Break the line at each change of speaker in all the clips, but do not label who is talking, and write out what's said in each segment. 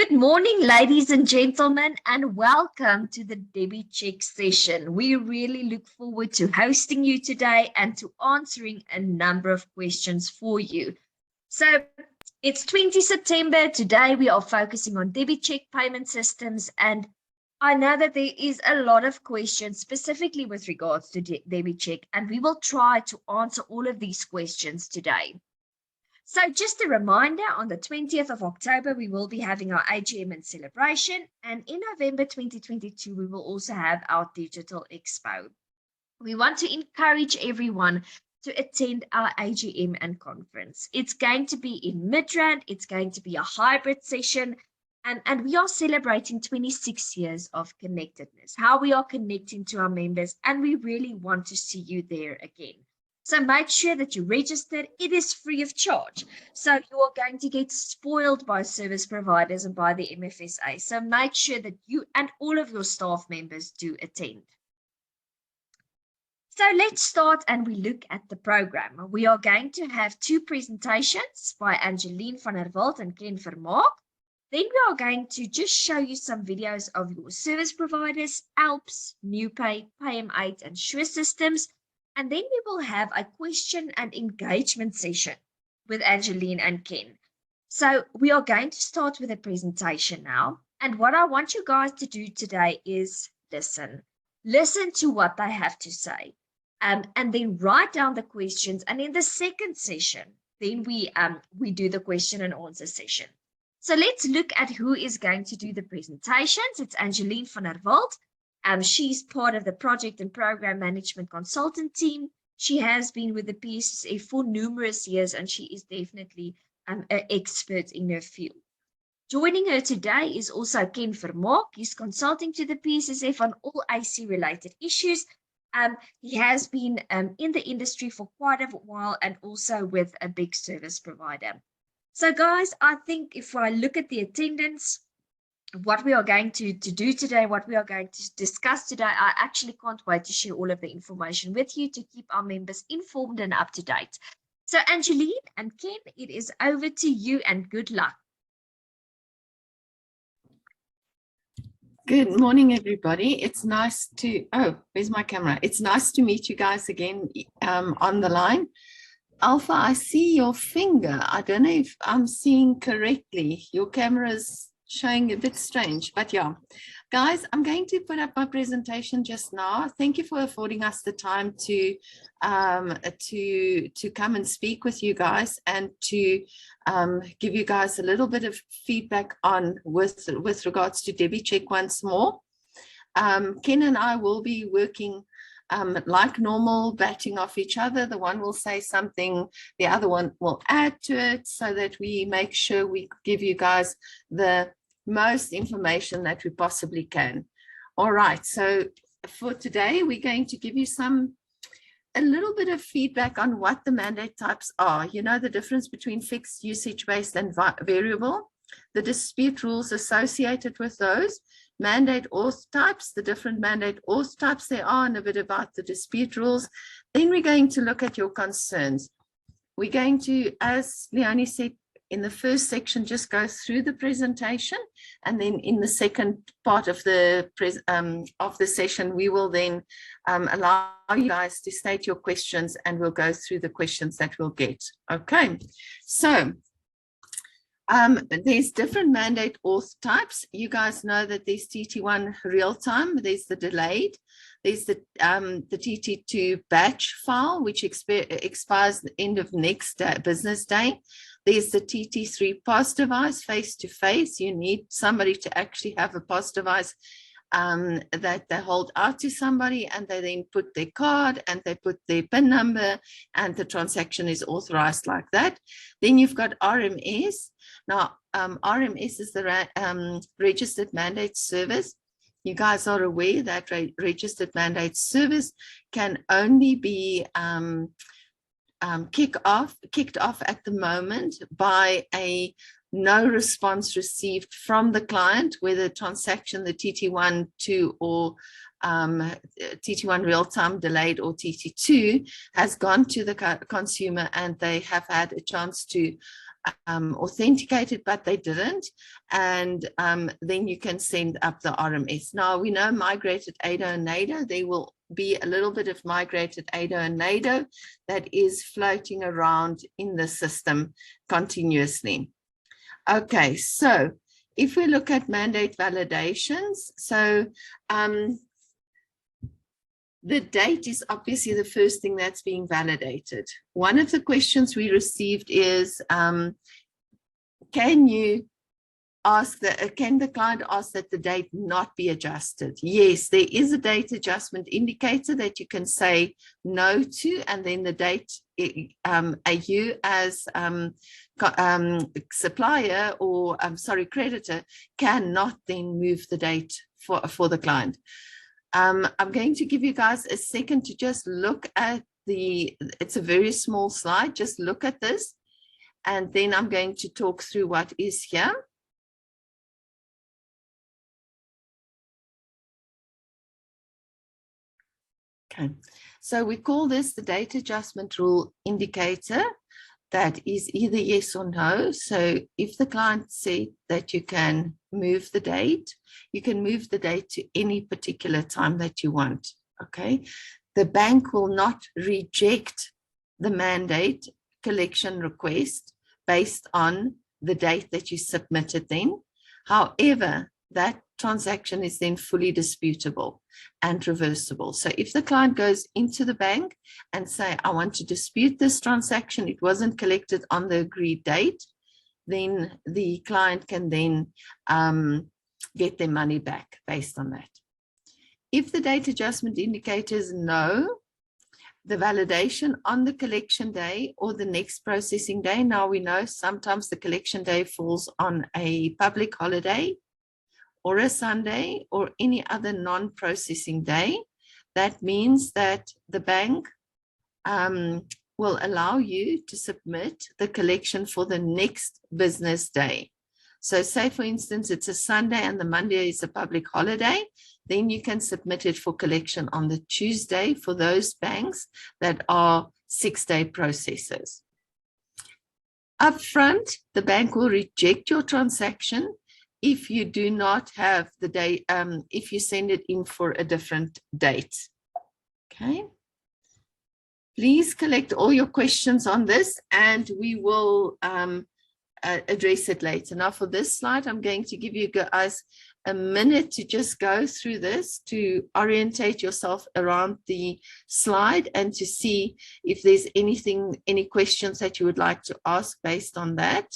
Good morning, ladies and gentlemen, and welcome to the DebiCheck session. We really look forward to hosting you today and to answering a number of questions for you. So it's 20 September. Today we are focusing on DebiCheck payment systems, and I know that there is a lot of questions specifically with regards to DebiCheck, and we will try to answer all of these questions today. So just a reminder, on the 20th of October, we will be having our AGM and celebration. And in November 2022, we will also have our digital expo. We want to encourage everyone to attend our AGM and conference. It's going to be in Midrand. It's going to be a hybrid session. And we are celebrating 26 years of connectedness, how we are connecting to our members. And we really want to see you there again. So make sure that you register. It is free of charge. So you are going to get spoiled by service providers and by the MFSA. So make sure that you and all of your staff members do attend. So let's start and we look at the program. We are going to have two presentations by Angeline van der Walt and Ken Vermaak. Then we are going to just show you some videos of your service providers, ALPS, NewPay, PM8 and Sure Systems. And then we will have a question and engagement session with Angeline and Ken. So we are going to start with a presentation now. And what I want you guys to do today is listen. Listen to what they have to say. And then write down the questions. And in the second session, then we do the question and answer session. So let's look at who is going to do the presentations. It's Angeline van der Walt. She's part of the project and program management consultant team. She has been with the PSSA for numerous years, and she is definitely an expert in her field. Joining her today is also Ken Vermaak. He's consulting to the PSSF on all AC-related issues. He has been in the industry for quite a while and also with a big service provider. So guys, I think if I look at the attendance, what we are going to do today, what we are going to discuss today, I actually can't wait to share all of the information with you to keep our members informed and up to date. So Angeline and Ken, it is over to you and good luck.
Good morning, everybody. It's nice to, where's my camera? It's nice to meet you guys again on the line. Alpha, I see your finger. I don't know if I'm seeing correctly. Your camera's showing a bit strange, but yeah. Guys, I'm going to put up my presentation just now. Thank you for affording us the time to come and speak with you guys and to give you guys a little bit of feedback on with regards to DebiCheck once more. Ken and I will be working like normal, batting off each other. The one will say something, the other one will add to it so that we make sure we give you guys the most information that we possibly can. All right, so for today, we're going to give you a little bit of feedback on what the mandate types are. You know, the difference between fixed, usage-based and variable, the dispute rules associated with those, mandate auth types, the different mandate auth types there are, and a bit about the dispute rules. Then we're going to look at your concerns. We're going to, as Leonie said, in the first section, just go through the presentation, and then in the second part of the session, we will then allow you guys to state your questions, and we'll go through the questions that we'll get. Okay, so there's different mandate auth types. You guys know that there's TT1 real time, there's the delayed, there's the TT2 batch file, which expires the end of next business day. There's the TT3 POS device, face-to-face. You need somebody to actually have a POS device that they hold out to somebody, and they then put their card and they put their PIN number, and the transaction is authorized like that. Then you've got RMS. Now, RMS is the registered mandate service. You guys are aware that registered mandate service can only be kicked off at the moment by a no response received from the client, whether transaction, the TT1, 2, or TT1 real-time delayed or TT2 has gone to the consumer and they have had a chance to authenticated, but they didn't. And then you can send up the RMS. Now we know migrated ADO and NADO. There will be a little bit of migrated ADO and NADO that is floating around in the system continuously. Okay, so if we look at mandate validations, so the date is obviously the first thing that's being validated. One of the questions we received is, can you ask can the client ask that the date not be adjusted? Yes, there is a date adjustment indicator that you can say no to, and then the date you as supplier or creditor cannot then move the date for the client. I'm going to give you guys a second to just look at it's a very small slide, just look at this, and then I'm going to talk through what is here. Okay, so we call this the date adjustment rule indicator. That is either yes or no. So if the client said that you can move the date, you can move the date to any particular time that you want. Okay, the bank will not reject the mandate collection request based on the date that you submitted then. However, that transaction is then fully disputable and reversible. So if the client goes into the bank and say, I want to dispute this transaction, it wasn't collected on the agreed date, then the client can then get their money back based on that. If the date adjustment indicator is no, the validation on the collection day or the next processing day. Now we know sometimes the collection day falls on a public holiday or a Sunday or any other non-processing day. That means that the bank will allow you to submit the collection for the next business day. So say, for instance, it's a Sunday and the Monday is a public holiday, then you can submit it for collection on the Tuesday for those banks that are 6-day processors. Upfront, the bank will reject your transaction if you do not have the day, if you send it in for a different date. Okay. Please collect all your questions on this and we will address it later. Now for this slide, I'm going to give you guys a minute to just go through this, to orientate yourself around the slide and to see if there's any questions that you would like to ask based on that.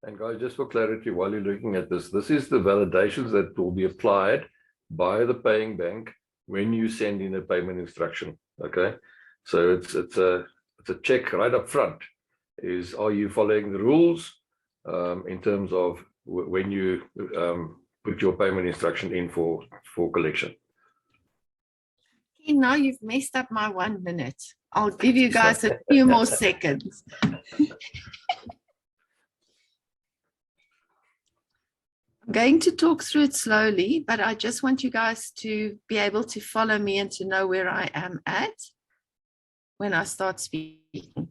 And guys, just for clarity, while you're looking at this, this is the validations that will be applied by the paying bank when you send in a payment instruction. Okay, so it's a check right up front. Is, are you following the rules in terms of when you put your payment instruction in for collection?
Okay, now you've messed up my 1 minute. I'll give you guys a few more seconds. I'm going to talk through it slowly, but I just want you guys to be able to follow me and to know where I am at when I start speaking.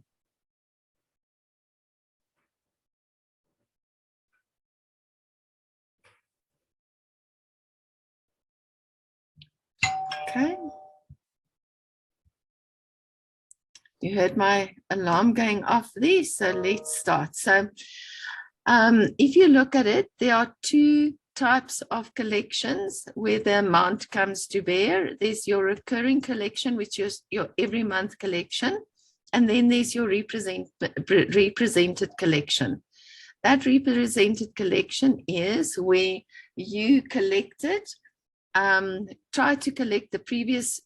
Okay. You heard my alarm going off there, so let's start. So if you look at it, there are two types of collections where the amount comes to bear. There's your recurring collection, which is your every month collection, and then there's your represented collection. That represented collection is where you collected, try to collect the previous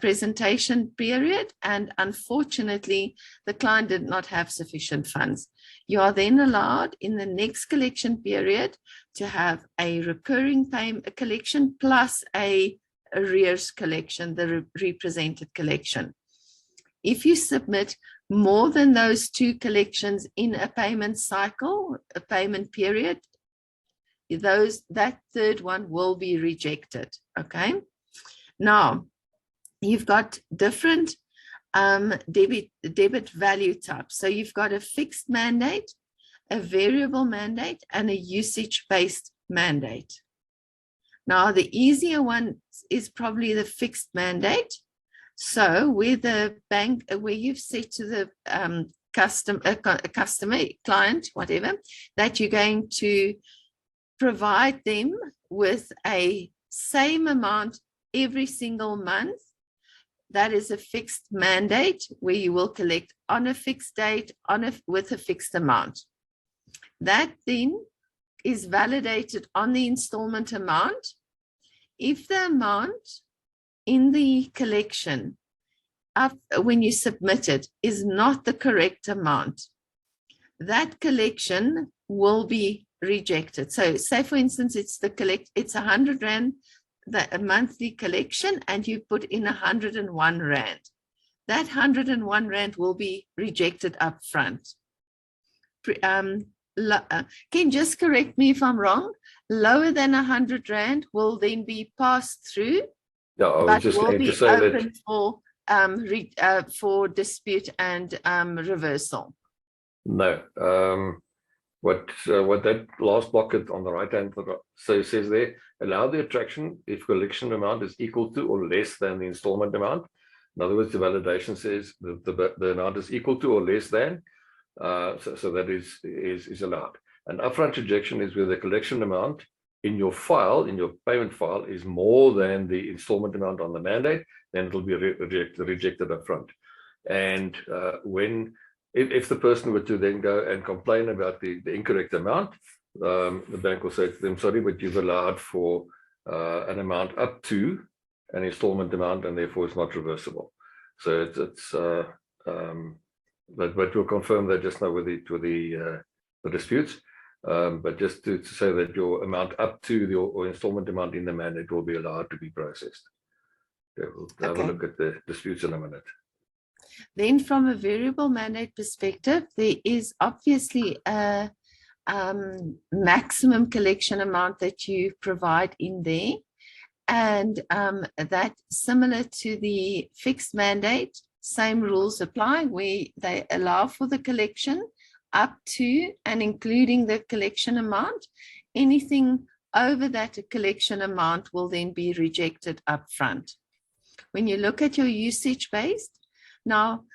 presentation period, and unfortunately the client did not have sufficient funds. You are then allowed in the next collection period to have a recurring payment collection plus a arrears collection, the represented collection. If you submit more than those 2 collections in a payment cycle, a payment period, that third one will be rejected. Okay. Now, you've got different debit value types. So you've got a fixed mandate, a variable mandate, and a usage-based mandate. Now, the easier one is probably the fixed mandate. So where the bank, where you've said to the customer, client, whatever, that you're going to provide them with a same amount every single month. That is a fixed mandate where you will collect on a fixed date with a fixed amount. That then is validated on the installment amount. If the amount in the collection when you submit it is not the correct amount, that collection will be rejected. So say for instance, it's 100 Rand, a monthly collection, and you put in 101 Rand. That 101 Rand will be rejected up front. Can you just correct me if I'm wrong? Lower than 100 Rand will then be passed through,
Yeah, I was
but
just
will
going
be
to say
open
that
for dispute and reversal.
no. What that last bucket on the right hand says there, allow the attraction if collection amount is equal to or less than the installment amount. In other words, the validation says the amount is equal to or less than, so that is allowed. An upfront rejection is where the collection amount in your file, in your payment file, is more than the installment amount on the mandate, then it will be rejected upfront. And if the person were to then go and complain about the incorrect amount, the bank will say to them, sorry, but you've allowed for an amount up to an installment amount, and therefore it's not reversible. So but we'll confirm that just now with the disputes. But just to say that your amount up to your installment amount in the mandate will be allowed to be processed. Okay, we'll have a look at the disputes in a minute.
Then from a variable mandate perspective, there is obviously a maximum collection amount that you provide in there. And that, similar to the fixed mandate, same rules apply, where they allow for the collection up to and including the collection amount. Anything over that collection amount will then be rejected up front. When you look at your usage-based, now,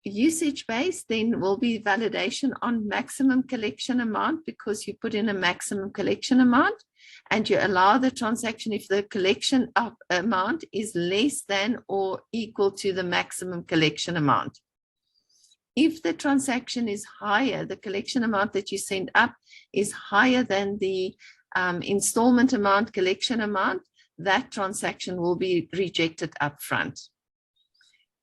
usage-based then will be validation on maximum collection amount, because you put in a maximum collection amount and you allow the transaction if the collection amount is less than or equal to the maximum collection amount. If the transaction is higher, the collection amount that you send up is higher than the installment amount, collection amount, that transaction will be rejected up front.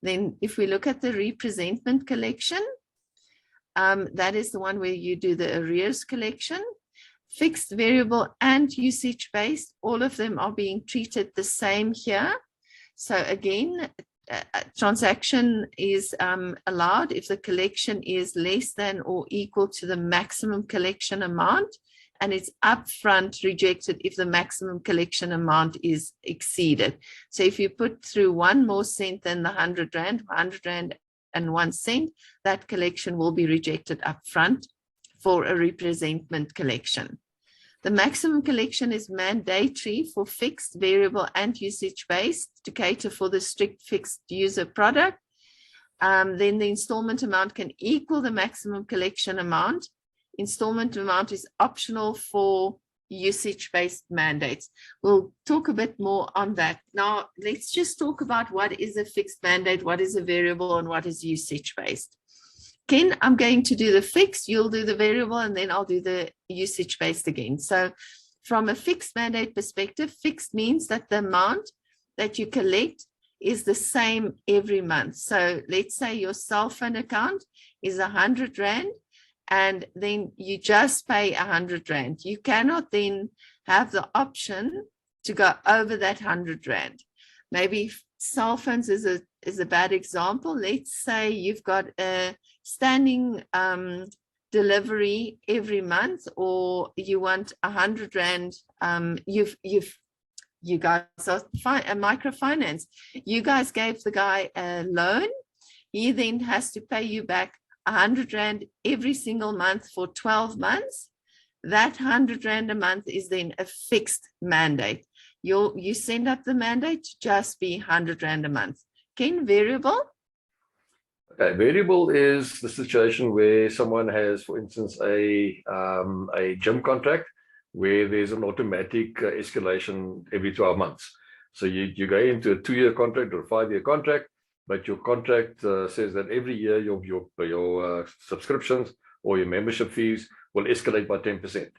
Then if we look at the representment collection, that is the one where you do the arrears collection. Fixed, variable, and usage-based, all of them are being treated the same here. So again, transaction is allowed if the collection is less than or equal to the maximum collection amount, and it's upfront rejected if the maximum collection amount is exceeded. So if you put through 1 more cent than the 100 Rand, 100 Rand and 1 cent, that collection will be rejected upfront for a representment collection. The maximum collection is mandatory for fixed, variable, and usage-based to cater for the strict fixed user product. Then the installment amount can equal the maximum collection amount. Installment amount is optional for usage-based mandates. We'll talk a bit more on that. Now, let's just talk about what is a fixed mandate, what is a variable, and what is usage-based. Ken, I'm going to do the fixed, you'll do the variable, and then I'll do the usage-based again. So from a fixed mandate perspective, fixed means that the amount that you collect is the same every month. So let's say your cell phone account is 100 Rand, and then you just pay 100 Rand. You cannot then have the option to go over that 100 Rand. Maybe cell phones is a bad example. Let's say you've got a standing delivery every month, or you want 100 Rand. You guys are a microfinance. You guys gave the guy a loan. He then has to pay you back 100 Rand every single month for 12 months. That 100 Rand a month is then a fixed mandate. You send up the mandate to just be 100 Rand a month. Ken, variable?
Okay, variable is the situation where someone has, for instance, a gym contract where there's an automatic escalation every 12 months. So you go into a 2-year contract or a 5-year contract, but your contract says that every year your subscriptions or your membership fees will escalate by 10%.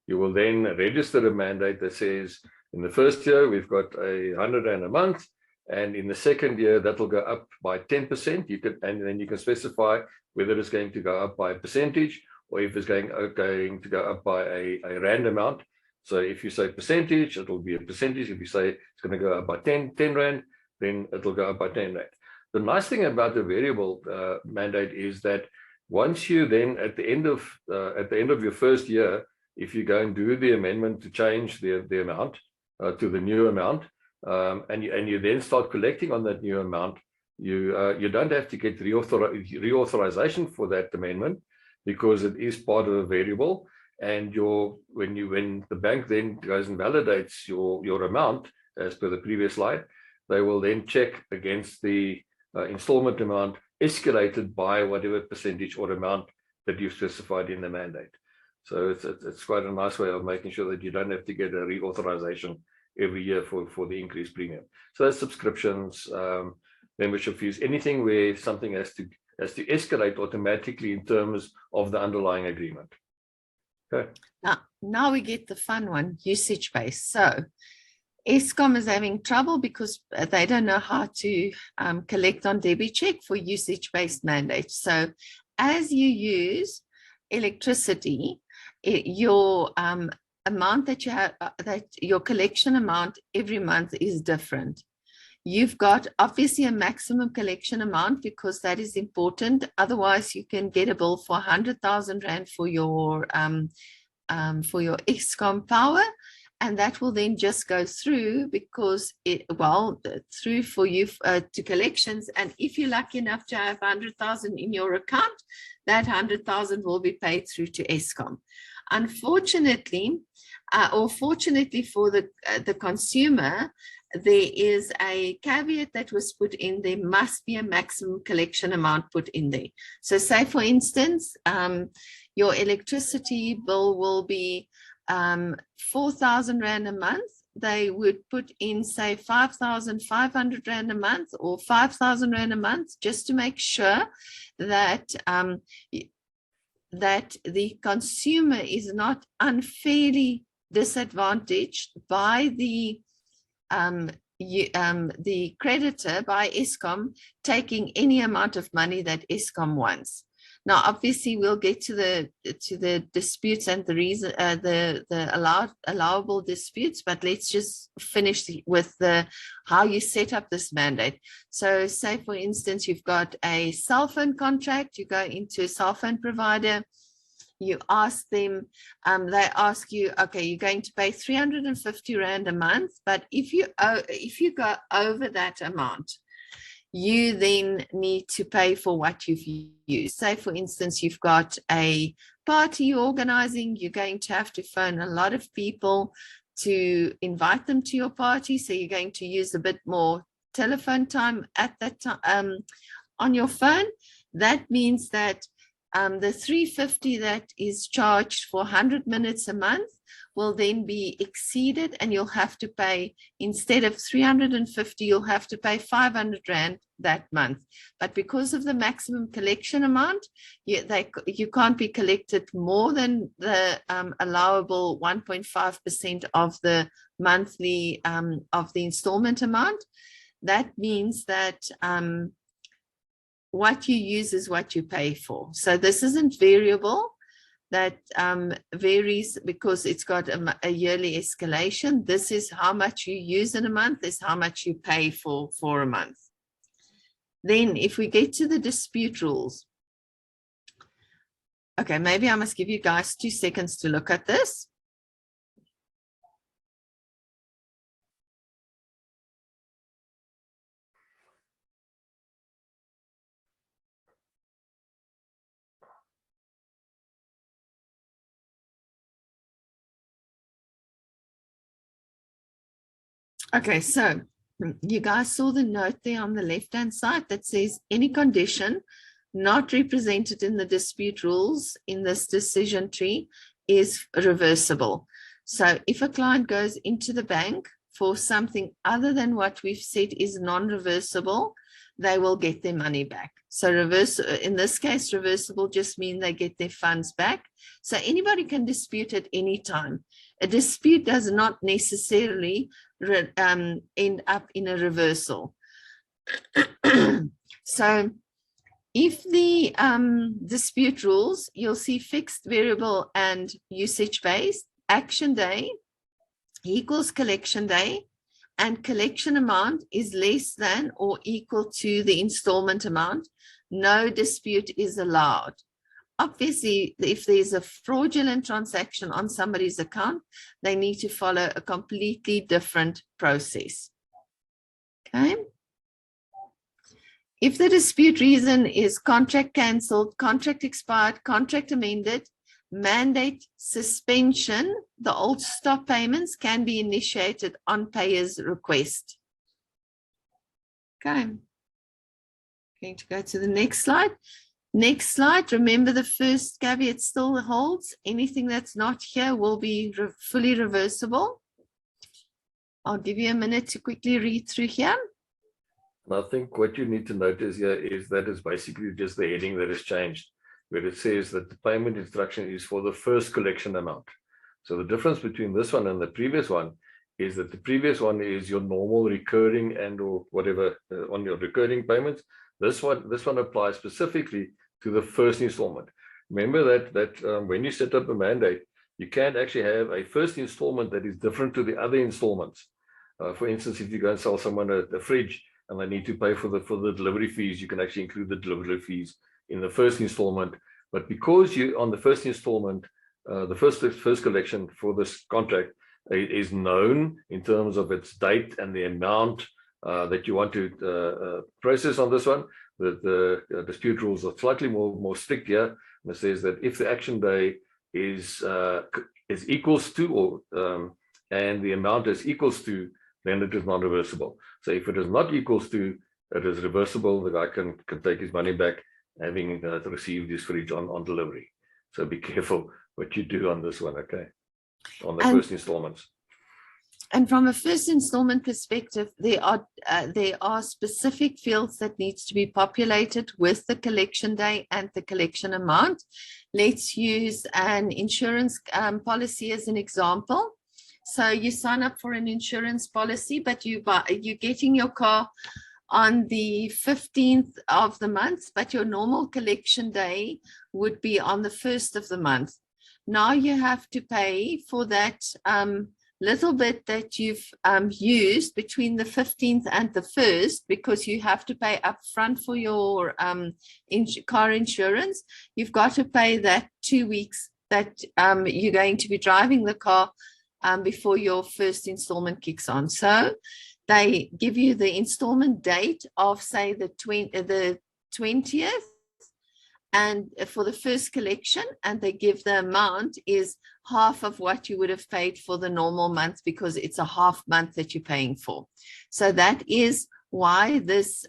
You will then register a mandate that says, in the first year, we've got 100 Rand a month, and in the second year, that will go up by 10%. And then you can specify whether it's going to go up by a percentage or if it's going to go up by a Rand amount. So if you say percentage, it will be a percentage. If you say it's going to go up by 10 Rand, then it will go up by 10 Rand. The nice thing about the variable mandate is that once you then, at the end of your first year, if you go and do the amendment to change the amount to the new amount, and you then start collecting on that new amount, you don't have to get reauthorization for that amendment, because it is part of a variable. And when the bank then goes and validates your amount as per the previous slide, they will then check against the installment amount escalated by whatever percentage or amount that you've specified in the mandate. So it's quite a nice way of making sure that you don't have to get a reauthorization every year for the increased premium. So that's subscriptions, membership fees, anything where something has to escalate automatically in terms of the underlying agreement. Okay.
Now we get the fun one, usage-based. So Eskom is having trouble because they don't know how to collect on DebiCheck for usage-based mandates. So as you use electricity, your amount that you have, that your collection amount every month is different. You've got obviously a maximum collection amount because that is important. Otherwise, you can get a bill for 100,000 Rand for your Eskom power, and that will then just go through because through for you to collections. And if you're lucky enough to have 100,000 in your account, that 100,000 will be paid through to Eskom. Unfortunately, or fortunately for the consumer, there is a caveat that was put in. There must be a maximum collection amount put in there. So say, for instance, your electricity bill will be 4,000 Rand a month. They would put in, say, 5,500 Rand a month or 5,000 Rand a month, just to make sure that that the consumer is not unfairly disadvantaged by the creditor, by Eskom, taking any amount of money that Eskom wants. Now, obviously, we'll get to the disputes and the reason, the allowable disputes, but let's just finish with how you set up this mandate. So, say for instance, you've got a cell phone contract. You go into a cell phone provider. You ask them, they ask you, okay, you're going to pay 350 Rand a month, but if you go over that amount, you then need to pay for what you've used. Say, for instance, you've got a party you're organizing, you're going to have to phone a lot of people to invite them to your party, so you're going to use a bit more telephone time at that time on your phone. That means that the 350 that is charged for 100 minutes a month will then be exceeded, and you'll have to pay, instead of 350, you'll have to pay 500 Rand that month. But because of the maximum collection amount, you can't be collected more than the allowable 1.5% of the monthly of the installment amount. That means that what you use is what you pay for. So this isn't variable. that varies because it's got a yearly escalation. This is how much you use in a month, is how much you pay for a month. Then if we get to the dispute rules, okay, maybe I must give you guys 2 seconds to look at this. Okay, so you guys saw the note there on the left-hand side that says any condition not represented in the dispute rules in this decision tree is reversible. So if a client goes into the bank for something other than what we've said is non-reversible, they will get their money back. So in this case, reversible just means they get their funds back. So anybody can dispute at any time. A dispute does not necessarily end up in a reversal. So if the dispute rules, you'll see fixed, variable, and usage-based, action day equals collection day, and collection amount is less than or equal to the installment amount, no dispute is allowed. Obviously, if there's a fraudulent transaction on somebody's account, they need to follow a completely different process. Okay. If the dispute reason is contract cancelled, contract expired, contract amended, mandate suspension, the old stop payments can be initiated on payer's request. Okay. Going to go to the next slide. Next slide. Remember, the first caveat still holds. Anything that's not here will be fully reversible. I'll give you a minute to quickly read through here.
I think what you need to notice here is that it's basically just the heading that has changed, where it says that the payment instruction is for the first collection amount. So the difference between this one and the previous one is that the previous one is your normal recurring and or whatever on your recurring payments. This one applies specifically to the first installment. Remember that when you set up a mandate, you can't actually have a first installment that is different to the other installments. For instance, if you go and sell someone a fridge and they need to pay for the delivery fees, you can actually include the delivery fees in the first installment. But because you on the first installment, the first collection for this contract is known in terms of its date and the amount that you want to process on this one, the dispute rules are slightly more strict here. And it says that if the action day is equals to or and the amount is equals to, then it is non-reversible. So if it is not equals to, it is reversible. The guy can take his money back, having received his fridge on delivery. So be careful what you do on this one, okay? On the first installments.
And from a first installment perspective, there are specific fields that needs to be populated with the collection day and the collection amount. Let's use an insurance policy as an example. So you sign up for an insurance policy, but you're getting your car on the 15th of the month, but your normal collection day would be on the 1st of the month. Now you have to pay for that little bit that you've used between the 15th and the 1st, because you have to pay upfront for your car insurance. You've got to pay that 2 weeks that you're going to be driving the car before your first installment kicks on. So they give you the installment date of, say, the 20th, and for the first collection, and they give the amount is half of what you would have paid for the normal month, because it's a half month that you're paying for. So that is why this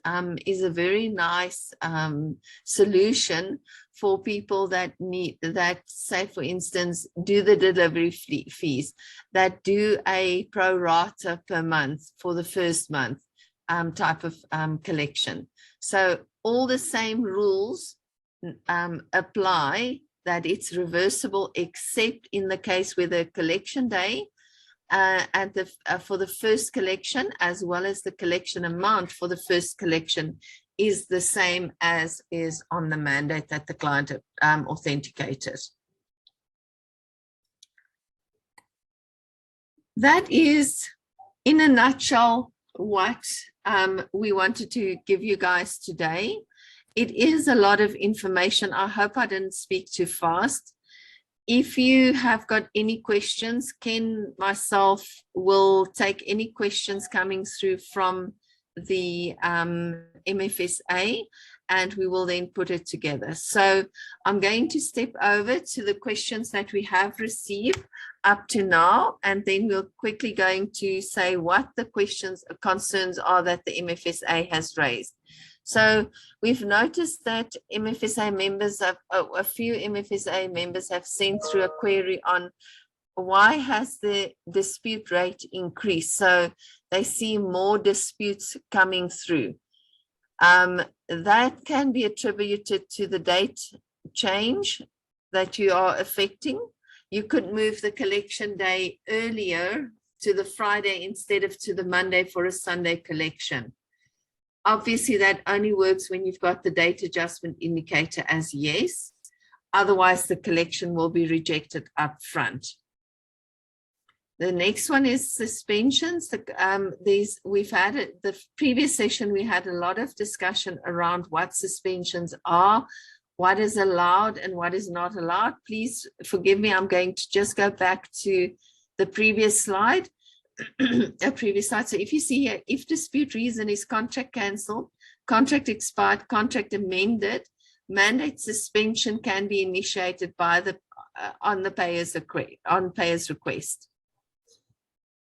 is a very nice solution for people that need that, say, for instance, do the delivery fees, that do a pro rata per month for the first month type of collection. So all the same rules apply, that it's reversible, except in the case where the collection day and for the first collection, as well as the collection amount for the first collection, is the same as is on the mandate that the client authenticated. that is, in a nutshell, what we wanted to give you guys today. It is a lot of information. I hope I didn't speak too fast. If you have got any questions, Ken, myself will take any questions coming through from the MFSA, and we will then put it together. So I'm going to step over to the questions that we have received up to now, and then we're quickly going to say what the questions or concerns are that the MFSA has raised. So we've noticed that MFSA members have, a few MFSA members have sent through a query on why has the dispute rate increased? So they see more disputes coming through. That can be attributed to the date change that you are affecting. You could move the collection day earlier to the Friday instead of to the Monday for a Sunday collection. Obviously, that only works when you've got the date adjustment indicator as yes. Otherwise, the collection will be rejected up front. The next one is suspensions. We've had the previous session, we had a lot of discussion around what suspensions are, what is allowed and what is not allowed. Please forgive me, I'm going to just go back to the previous slide. So if you see here, if dispute reason is contract cancelled, contract expired, contract amended, mandate suspension can be initiated by the on payer's request.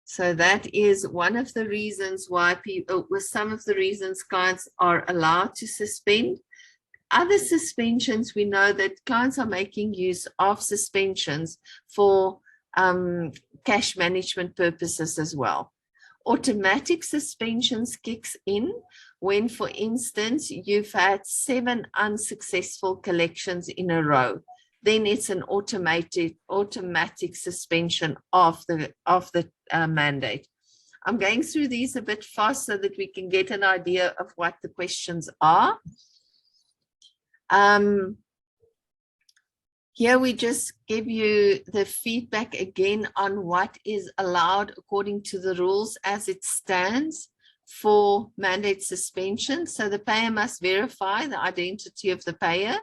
So that is one of the reasons why people, with some of the reasons clients are allowed to suspend. Other suspensions, we know that clients are making use of suspensions for cash management purposes as well. Automatic suspensions kicks in when, for instance, you've had 7 unsuccessful collections in a row. Then it's an automatic suspension of the mandate. I'm going through these a bit fast so that we can get an idea of what the questions are. Here we just give you the feedback again on what is allowed according to the rules as it stands for mandate suspension. So the payer must verify the identity of the payer.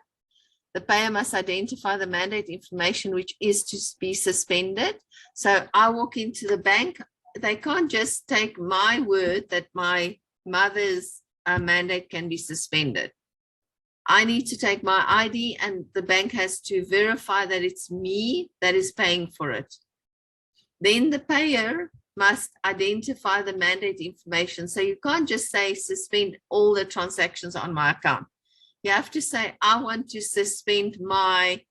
The payer must identify the mandate information which is to be suspended. So I walk into the bank, they can't just take my word that my mother's mandate can be suspended. I need to take my ID and the bank has to verify that it's me that is paying for it. Then the payer must identify the mandate information. So you can't just say suspend all the transactions on my account. You have to say, I want to suspend my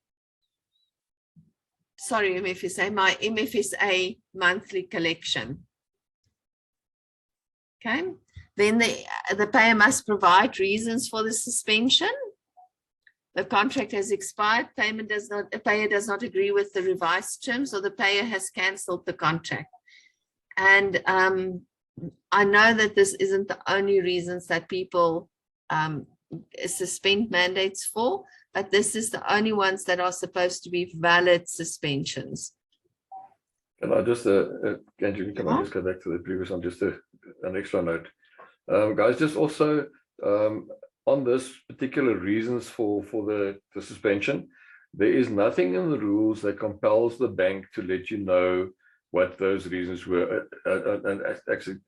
MFSA monthly collection. Okay. Then the payer must provide reasons for the suspension. The contract has expired, the payer does not agree with the revised terms, or the payer has cancelled the contract. And I know that this isn't the only reasons that people suspend mandates for, but this is the only ones that are supposed to be valid suspensions.
Can I just, Andrew, can I just go back to the previous one, just an extra note? Guys, just also on this particular reasons for the suspension, there is nothing in the rules that compels the bank to let you know what those reasons were. And actually,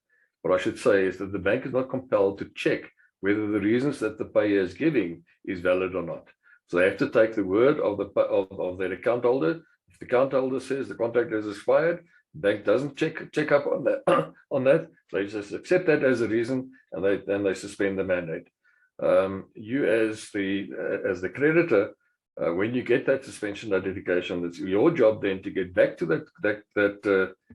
what I should say is that the bank is not compelled to check whether the reasons that the payer is giving is valid or not. So they have to take the word of their account holder. If the account holder says the contract has expired, the bank doesn't check up on that. They just accept that as a reason, and then they suspend the mandate. You as the creditor, when you get that suspension notification, it's your job then to get back to that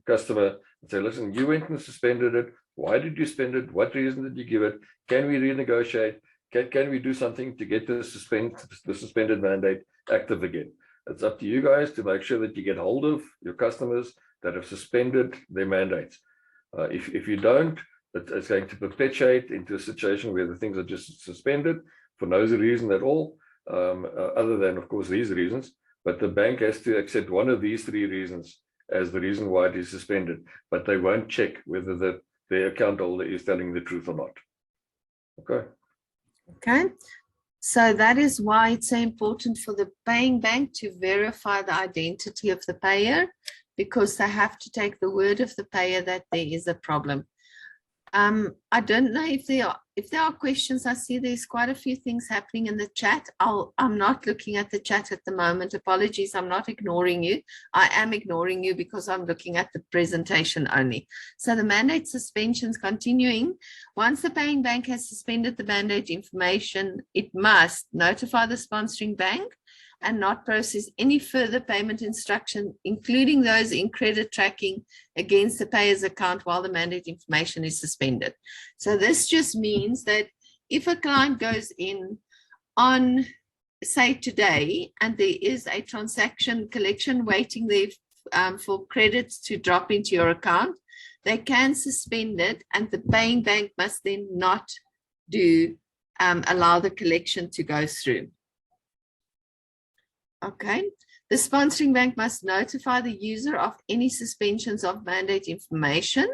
customer and say, listen, you went and suspended it. Why did you suspend it? What reason did you give it? Can we renegotiate? Can we do something to get the suspended mandate active again? It's up to you guys to make sure that you get hold of your customers that have suspended their mandates. If you don't, it's going to perpetuate into a situation where the things are just suspended for no reason at all, other than, of course, these reasons. But the bank has to accept one of these 3 reasons as the reason why it is suspended, but they won't check whether the account holder is telling the truth or not. Okay.
Okay. So that is why it's so important for the paying bank to verify the identity of the payer, because they have to take the word of the payer that there is a problem. I don't know if there are questions. I see there's quite a few things happening in the chat. I'm not looking at the chat at the moment. Apologies, I'm not ignoring you. I am ignoring you because I'm looking at the presentation only. So the mandate suspensions continuing. Once the paying bank has suspended the mandate information, it must notify the sponsoring bank and not process any further payment instruction, including those in credit tracking against the payer's account while the mandate information is suspended. So this just means that if a client goes in on, say, today, and there is a transaction collection waiting there for credits to drop into your account, they can suspend it, and the paying bank must then not allow the collection to go through. Okay, the sponsoring bank must notify the user of any suspensions of mandate information.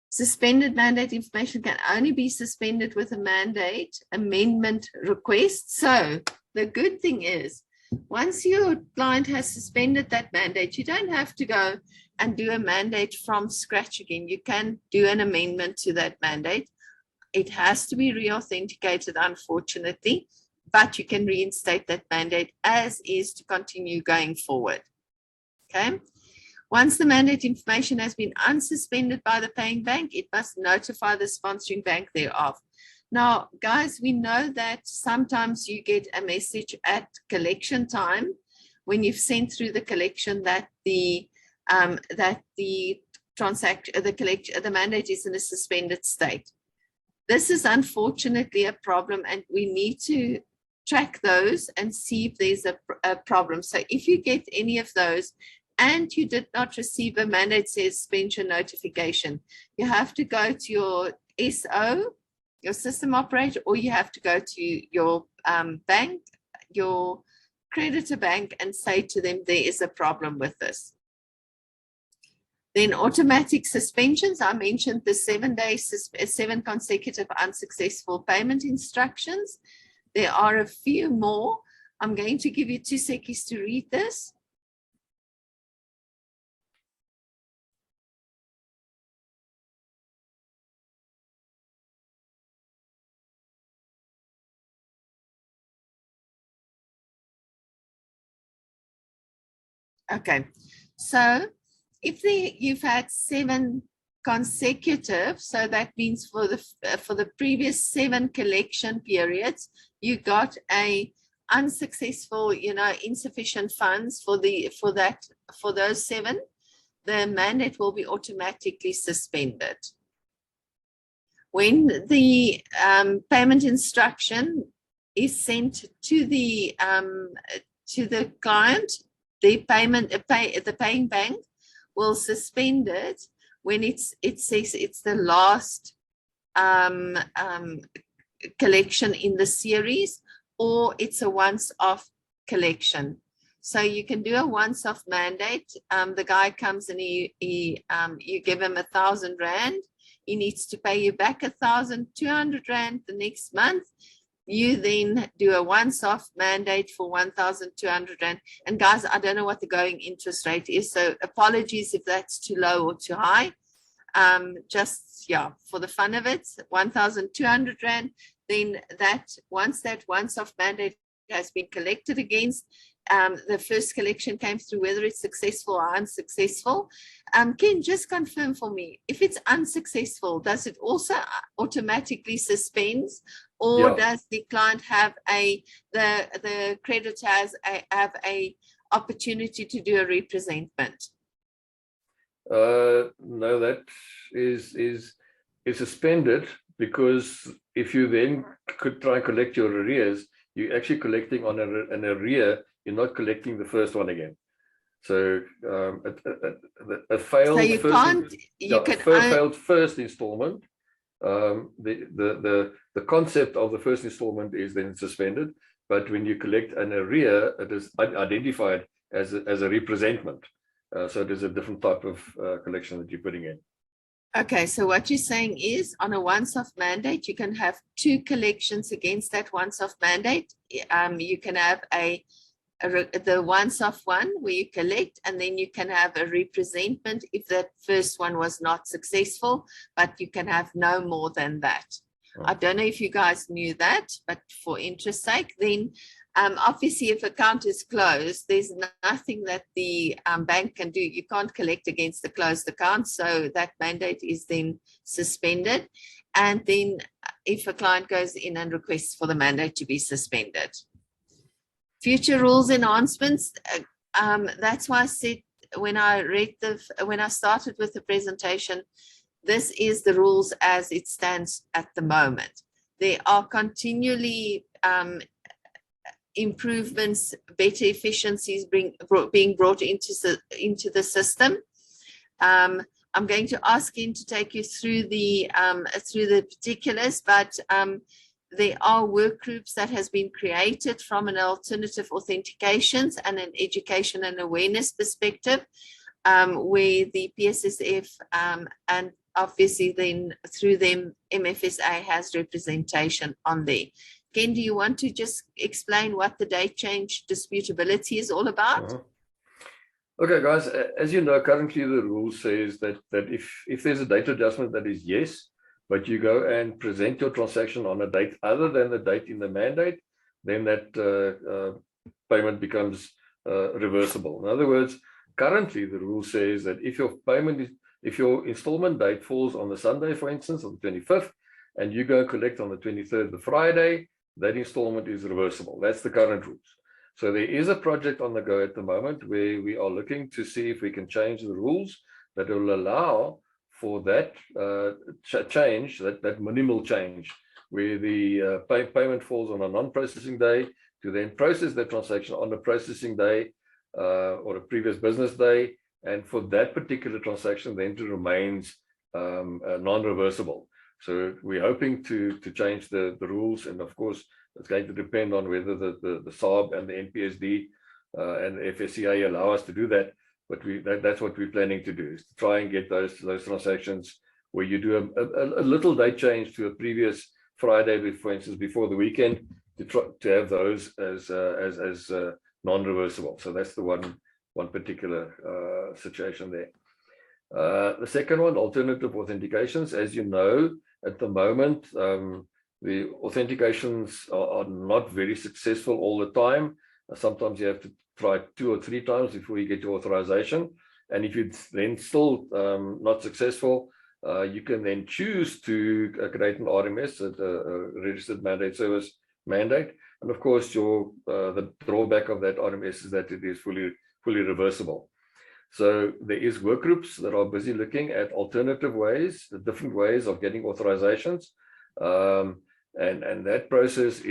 Suspended mandate information can only be suspended with a mandate amendment request. So the good thing is, once your client has suspended that mandate, you don't have to go and do a mandate from scratch again. You can do an amendment to that mandate. It has to be re-authenticated, unfortunately, but you can reinstate that mandate as is to continue going forward. Okay. Once the mandate information has been unsuspended by the paying bank, it must notify the sponsoring bank thereof. Now, guys, we know that sometimes you get a message at collection time when you've sent through the collection that the mandate is in a suspended state. This is unfortunately a problem, and we need to track those and see if there's a problem. So if you get any of those and you did not receive a mandate suspension notification, you have to go to your SO, your system operator, or you have to go to your bank, your creditor bank, and say to them there is a problem with this. Then automatic suspensions. I mentioned the 7 consecutive unsuccessful payment instructions. There are a few more. I'm going to give you 2 seconds to read this. Okay, so if you've had 7 consecutive, so that means for the previous 7 collection periods, you got a unsuccessful, insufficient funds for those 7, the mandate will be automatically suspended. When the payment instruction is sent to the client, the paying bank will suspend it when it says it's the last collection in the series, or it's a once-off collection. So you can do a once-off mandate. The guy comes and you give him 1,000 Rand. He needs to pay you back 1,200 Rand the next month. You then do a once-off mandate for 1,200 Rand. And guys, I don't know what the going interest rate is, so apologies if that's too low or too high. For the fun of it, 1,200 Rand. Then once that once-off mandate has been collected against, the first collection came through, whether it's successful or unsuccessful. Ken, just confirm for me, if it's unsuccessful, does it also automatically suspend, or does the client have the creditor have a opportunity to do a representment?
No, that is suspended, because if you then could try and collect your arrears, you're actually collecting on an arrear. You're not collecting the first one again. So a failed failed first installment. The concept of the first installment is then suspended, but when you collect an arrear, it is identified as a representment. So it is a different type of collection that you're putting in.
Okay, so what you're saying is on a once-off mandate, you can have 2 collections against that once-off mandate. You can have the once-off one where you collect, and then you can have a representment if that first one was not successful, but you can have no more than that. I don't know if you guys knew that, but for interest sake, then obviously if account is closed, there's nothing that the bank can do. You can't collect against the closed account, so that mandate is then suspended. And then if a client goes in and requests for the mandate to be suspended. Future rules enhancements, that's why I said when I started with the presentation, this is the rules as it stands at the moment. There are continually improvements, better efficiencies being brought into the system. I'm going to ask him to take you through the particulars, but there are work groups that has been created from an alternative authentications and an education and awareness perspective, where the PSSF and obviously then through them MFSA has representation on there. Ken, do you want to just explain what the date change disputability is all about?
Okay, guys, as you know, currently the rule says that if there's a date adjustment that is yes, but you go and present your transaction on a date other than the date in the mandate, then that payment becomes reversible. In other words, currently the rule says that if your installment date falls on the Sunday, for instance, on the 25th, and you go collect on the 23rd, the Friday, that installment is reversible. That's the current rules. So there is a project on the go at the moment where we are looking to see if we can change the rules that will allow for that change, that minimal change, where the payment falls on a non-processing day, to then process the transaction on the processing day or a previous business day, and for that particular transaction then to remains non-reversible. So we're hoping to change the rules, and of course it's going to depend on whether the SARB and the NPSD and the FSCA allow us to do that. But that's what we're planning to do, is to try and get those transactions where you do a little date change to a previous Friday, for instance, before the weekend, to have those as non-reversible. So that's the one particular situation there. The second one, alternative authentications. As you know, at the moment, the authentications are not very successful all the time. Sometimes you have to try 2 or 3 times before you get your authorization. And if it's then still not successful, you can then choose to create an RMS, a registered mandate service mandate. And of course, the drawback of that RMS is that it is fully reversible. So there is work groups that are busy looking at alternative ways, the different ways of getting authorizations. And that process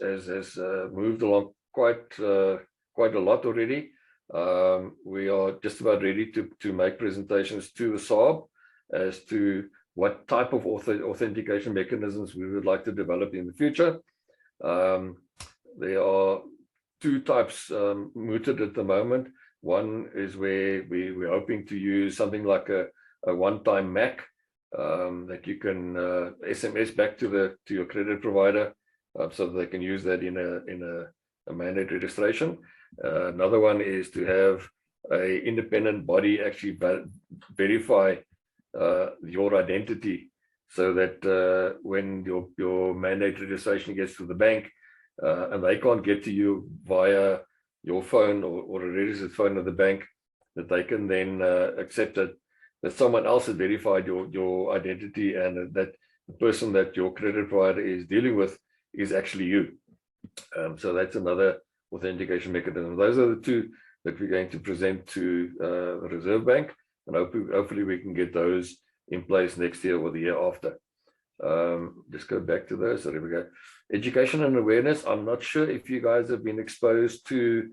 has moved along quite a lot already. We are just about ready to make presentations to the SARB as to what type of authentication mechanisms we would like to develop in the future. There are 2 types mooted at the moment. One is where we're hoping to use something like a one-time MAC that you can SMS back to your credit provider, so that they can use that in a mandate registration. Another one is to have an independent body actually verify your identity, so that when your mandate registration gets to the bank and they can't get to you via your phone or a registered phone of the bank, that they can then accept that someone else has verified your identity, and that the person that your credit provider is dealing with is actually you. So that's another authentication mechanism. Those are the 2 that we're going to present to the Reserve Bank, and hopefully we can get those in place next year or the year after. Just go back to those. So there we go. Education and awareness. I'm not sure if you guys have been exposed to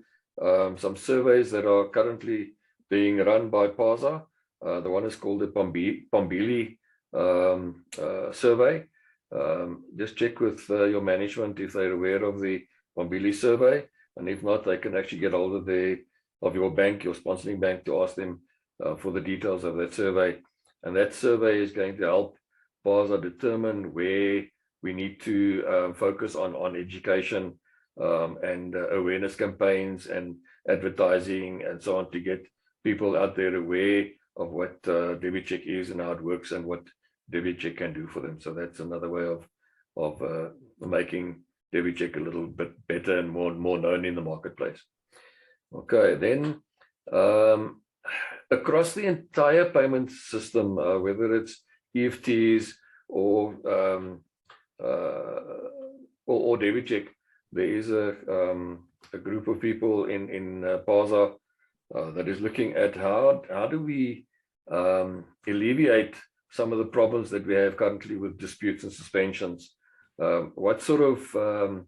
some surveys that are currently being run by PASA. The one is called the Pambili survey. Just check with your management if they're aware of the Pambili survey, and if not, they can actually get hold of their your bank, your sponsoring bank, to ask them for the details of that survey. And that survey is going to help PASA determine where we need to focus on education and awareness campaigns and advertising and so on, to get people out there aware of what DebiCheck is and how it works and what DebiCheck can do for them. So that's another way of making DebiCheck a little bit better and more known in the marketplace. Okay, then across the entire payment system, whether it's EFTs or DebiCheck, there is a group of people in PASA that is looking at how do we alleviate some of the problems that we have currently with disputes and suspensions. What sort of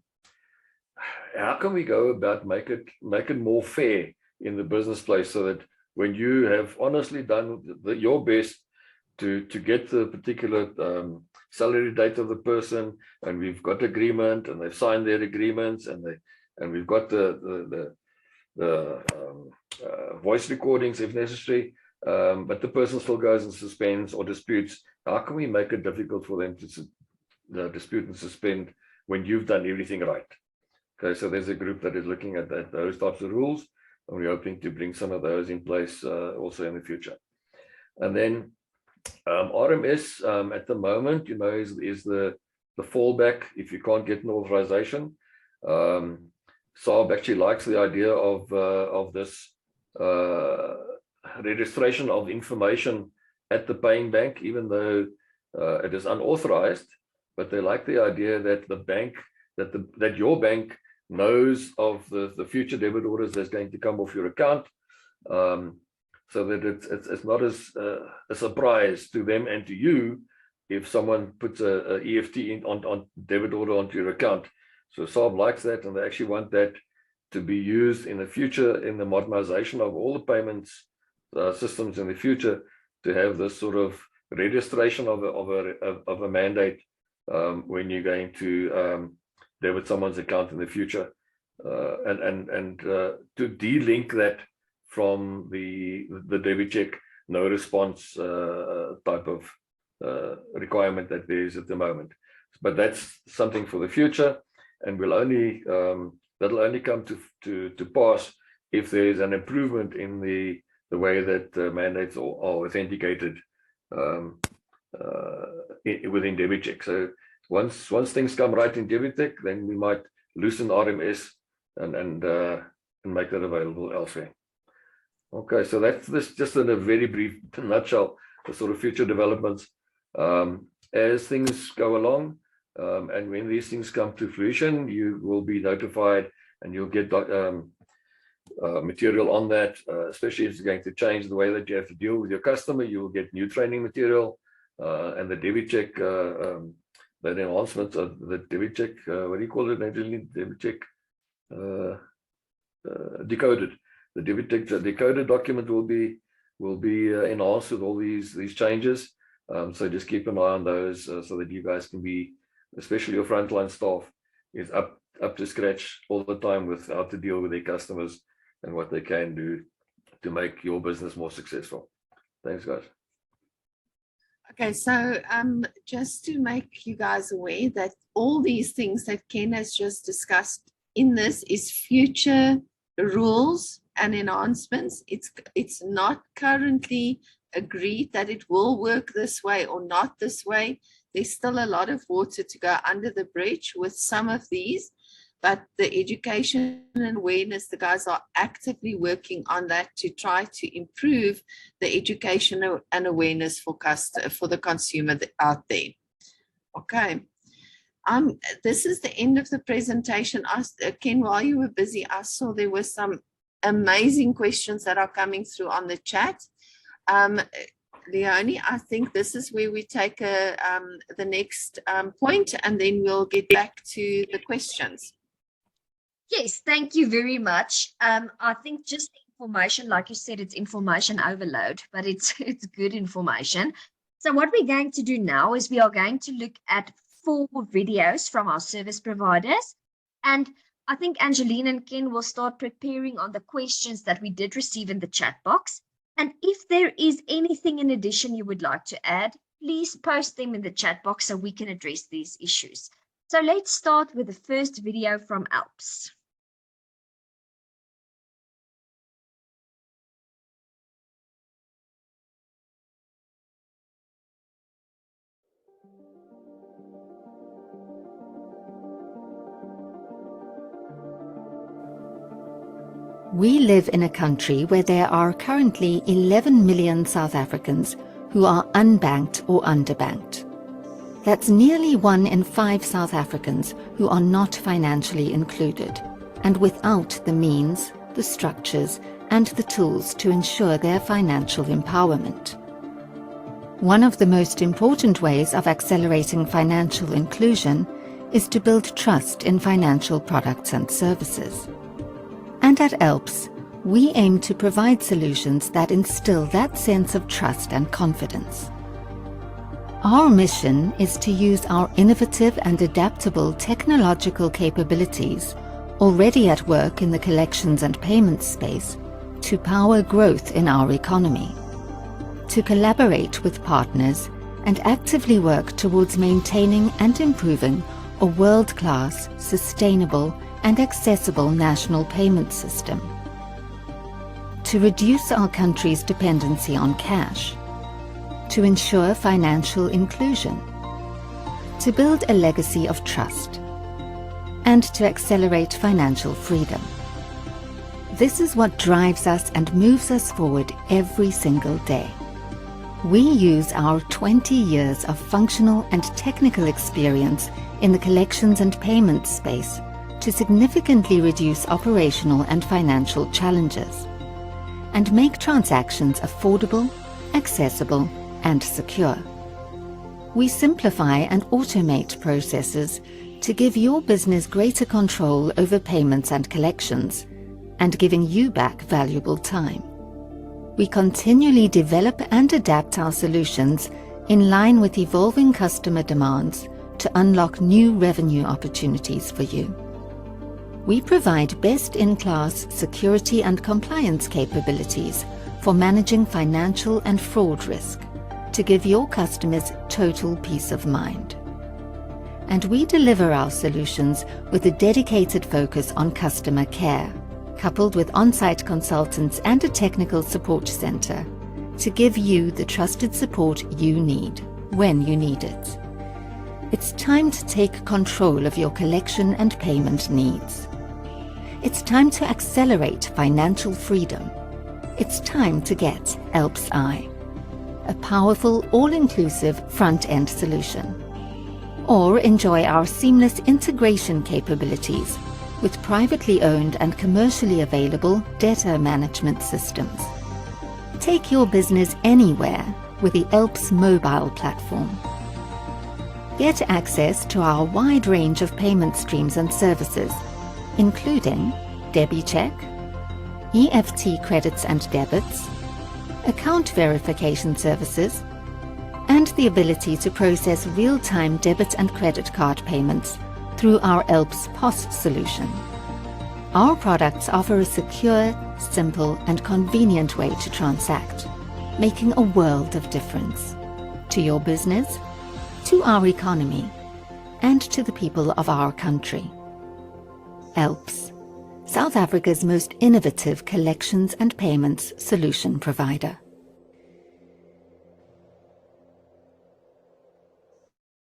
how can we go about make it more fair in the business place, so that when you have honestly done your best to get the particular salary date of the person, and we've got agreement, and they've signed their agreements, and we've got the voice recordings if necessary, but the person still goes and suspends or disputes. How can we make it difficult for them to dispute and suspend when you've done everything right? Okay, so there's a group that is looking at those types of rules, and we're hoping to bring some of those in place also in the future. And then RMS at the moment, is the fallback if you can't get an authorization. SARB actually likes the idea of this registration of information at the paying bank, even though it is unauthorized. But they like the idea that the bank, that your bank knows of the future debit orders that's going to come off your account, so that it's not as a surprise to them and to you if someone puts a EFT on debit order onto your account. So SARB likes that, and they actually want that to be used in the future in the modernization of all the payments systems in the future, to have this sort of registration of a mandate when you're going to debit someone's account in the future, and to de-link that from the DebiCheck no response type of requirement that there is at the moment. But that's something for the future, and will only that'll only come to pass if there is an improvement in the way that mandates are authenticated within DebiCheck. So once things come right in DebiCheck, then we might loosen RMS and make that available elsewhere. Okay, so that's this just in a very brief nutshell, the sort of future developments as things go along, and when these things come to fruition, you will be notified, and you'll get material on that, especially if it's going to change the way that you have to deal with your customer. You will get new training material, and the DebiCheck, that enhancements of the DebiCheck, what do you call it, DebiCheck decoded. The DebiCheck decoded document will be enhanced with all these changes. So just keep an eye on those, so that you guys can be, especially your frontline staff, is up to scratch all the time with how to deal with their customers and what they can do to make your business more successful. Thanks, guys.
Okay, so just to make you guys aware that all these things that Ken has just discussed in this is future rules and enhancements. It's not currently agreed that it will work this way or not this way. There's still a lot of water to go under the bridge with some of these, but the education and awareness, the guys are actively working on that to try to improve the education and awareness for the consumer out there. Okay. This is the end of the presentation. Ken, while you were busy, I saw there were some amazing questions that are coming through on the chat. Leonie, I think this is where we take the next point, and then we'll get back to the questions.
Yes, thank you very much. I think just information, like you said, it's information overload, but it's good information. So what we're going to do now is we are going to look at 4 videos from our service providers, and I think Angeline and Ken will start preparing on the questions that we did receive in the chat box. And if there is anything in addition you would like to add, please post them in the chat box so we can address these issues. So let's start with the first video from ALPS.
We live in a country where there are currently 11 million South Africans who are unbanked or underbanked. That's nearly 1 in 5 South Africans who are not financially included and without the means, the structures, and the tools to ensure their financial empowerment. One of the most important ways of accelerating financial inclusion is to build trust in financial products and services. And at ALPS, we aim to provide solutions that instill that sense of trust and confidence. Our mission is to use our innovative and adaptable technological capabilities already at work in the collections and payments space to power growth in our economy, to collaborate with partners and actively work towards maintaining and improving a world-class, sustainable, and accessible national payment system, to reduce our country's dependency on cash, to ensure financial inclusion, to build a legacy of trust, and to accelerate financial freedom. This is what drives us and moves us forward every single day. We use our 20 years of functional and technical experience in the collections and payments space to significantly reduce operational and financial challenges and make transactions affordable, accessible, and secure. We simplify and automate processes to give your business greater control over payments and collections and giving you back valuable time. We continually develop and adapt our solutions in line with evolving customer demands to unlock new revenue opportunities for you. We provide best-in-class security and compliance capabilities for managing financial and fraud risk to give your customers total peace of mind. And we deliver our solutions with a dedicated focus on customer care, coupled with on-site consultants and a technical support center to give you the trusted support you need when you need it. It's time to take control of your collection and payment needs. It's time to accelerate financial freedom. It's time to get ALPS I, a powerful, all-inclusive front-end solution. Or enjoy our seamless integration capabilities with privately owned and commercially available data management systems. Take your business anywhere with the ALPS mobile platform. Get access to our wide range of payment streams and services, including DebiCheck, EFT credits and debits, account verification services, and the ability to process real-time debit and credit card payments through our ALPS POS solution. Our products offer a secure, simple, and convenient way to transact, making a world of difference to your business, to our economy, and to the people of our country. ALPS, South Africa's most innovative collections and payments solution provider.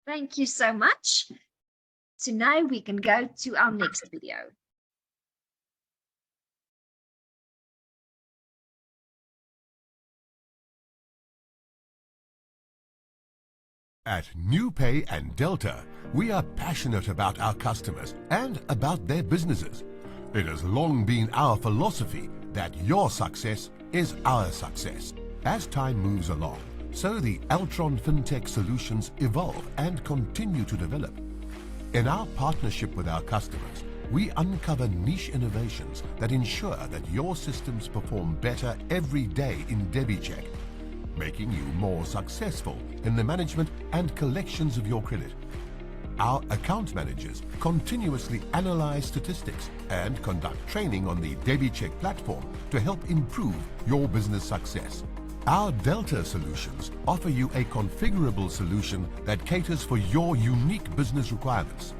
Thank you so much. So now we can go to our next video.
At NewPay and Delta, we are passionate about our customers and about their businesses. It has long been our philosophy that your success is our success. As time moves along, so the Altron FinTech solutions evolve and continue to develop. In our partnership with our customers, we uncover niche innovations that ensure that your systems perform better every day in DebiCheck, making you more successful in the management and collections of your credit. Our account managers continuously analyze statistics and conduct training on the DebiCheck platform to help improve your business success. Our Delta solutions offer you a configurable solution that caters for your unique business requirements.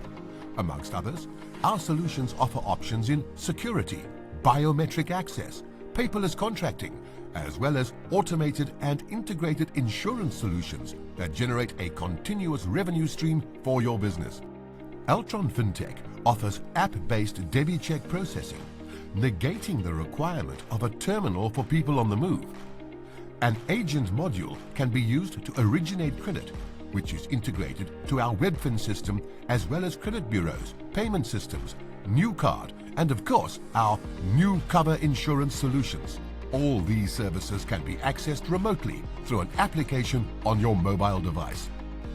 Amongst others, our solutions offer options in security, biometric access, paperless contracting, as well as automated and integrated insurance solutions that generate a continuous revenue stream for your business. Altron FinTech offers app-based DebiCheck processing, negating the requirement of a terminal for people on the move. An agent module can be used to originate credit, which is integrated to our WebFin system, as well as credit bureaus, payment systems, New Card, and of course, our New Cover insurance solutions. All these services can be accessed remotely through an application on your mobile device.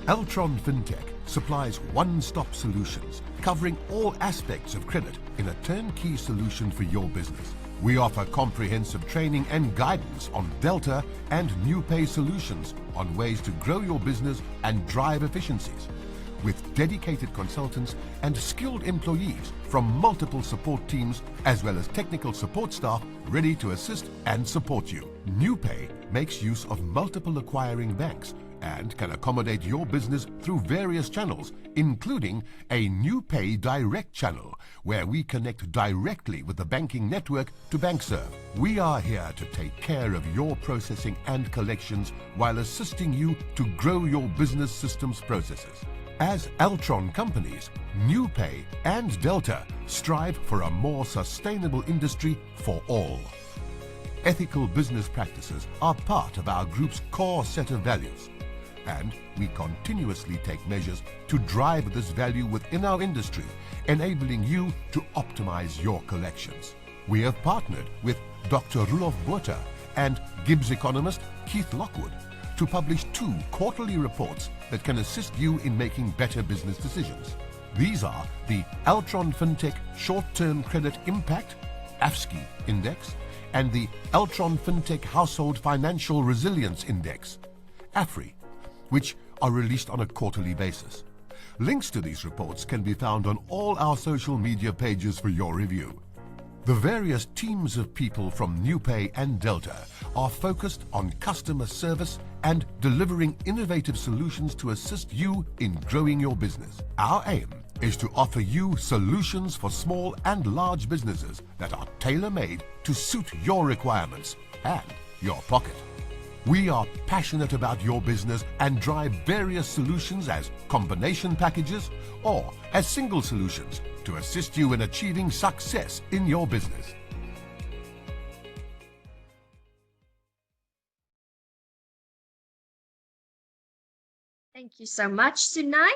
Altron FinTech supplies one-stop solutions covering all aspects of credit in a turnkey solution for your business. We offer comprehensive training and guidance on Delta and NewPay solutions on ways to grow your business and drive efficiencies, with dedicated consultants and skilled employees from multiple support teams, as well as technical support staff ready to assist and support you. NewPay makes use of multiple acquiring banks and can accommodate your business through various channels, including a NewPay Direct channel, where we connect directly with the banking network to BankServe. We are here to take care of your processing and collections while assisting you to grow your business systems processes. As Altron companies, NewPay and Delta strive for a more sustainable industry for all. Ethical business practices are part of our group's core set of values, and we continuously take measures to drive this value within our industry, enabling you to optimize your collections. We have partnered with Dr. Roelof Botha and Gibbs economist Keith Lockwood to publish 2 quarterly reports that can assist you in making better business decisions. These are the Altron FinTech Short-Term Credit Impact (AFSCI) Index and the Altron FinTech Household Financial Resilience Index (AFRI), which are released on a quarterly basis. Links to these reports can be found on all our social media pages for your review. The various teams of people from NewPay and Delta are focused on customer service and delivering innovative solutions to assist you in growing your business. Our aim is to offer you solutions for small and large businesses that are tailor-made to suit your requirements and your pocket. We are passionate about your business and drive various solutions as combination packages or as single solutions to assist you in achieving success in your business.
Thank you so much, Sunay.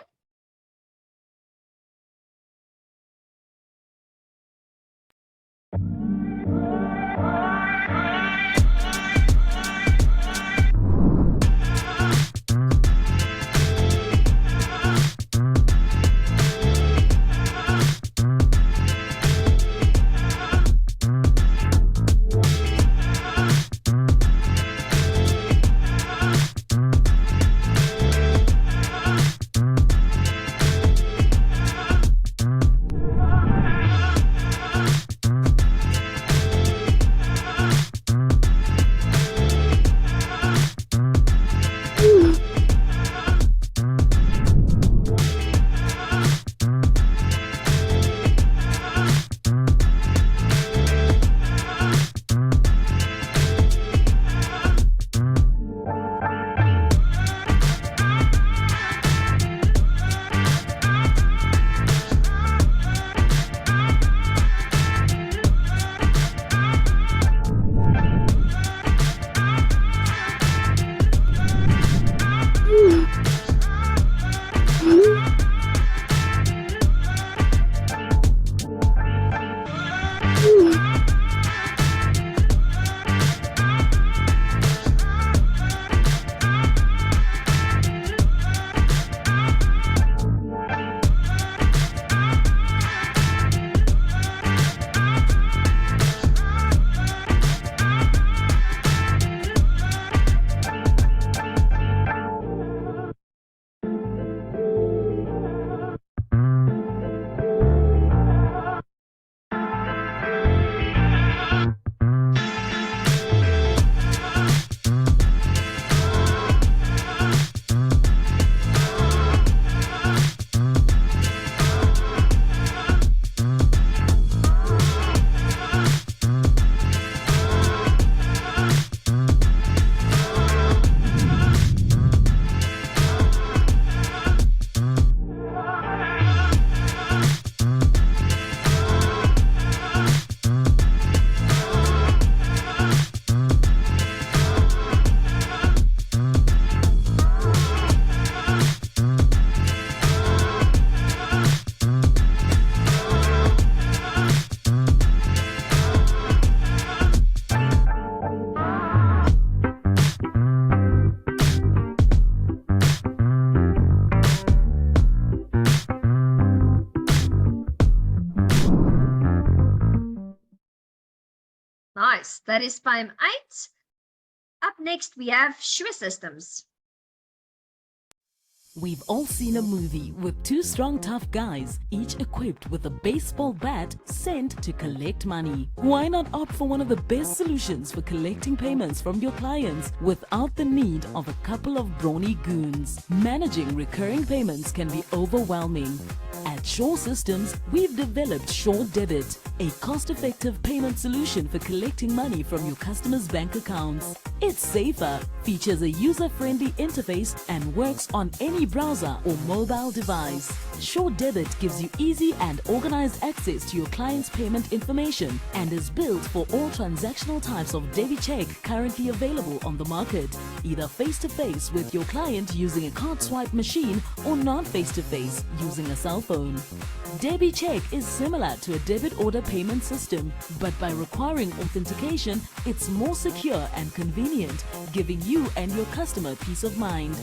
Nice. That is PAM 8. Up next, we have Sure Systems.
We've all seen a movie with two strong tough guys, each equipped with a baseball bat sent to collect money. Why not opt for one of the best solutions for collecting payments from your clients without the need of a couple of brawny goons? Managing recurring payments can be overwhelming. At Sure Systems, we've developed Sure Debit, a cost-effective payment solution for collecting money from your customers' bank accounts. It's safer, features a user-friendly interface, and works on any browser or mobile device. Sure Debit gives you easy and organized access to your client's payment information and is built for all transactional types of DebiCheck currently available on the market, either face-to-face with your client using a card swipe machine or not face-to-face using a cell phone. DebiCheck is similar to a debit order payment system, but by requiring authentication, it's more secure and convenient, giving you and your customer peace of mind.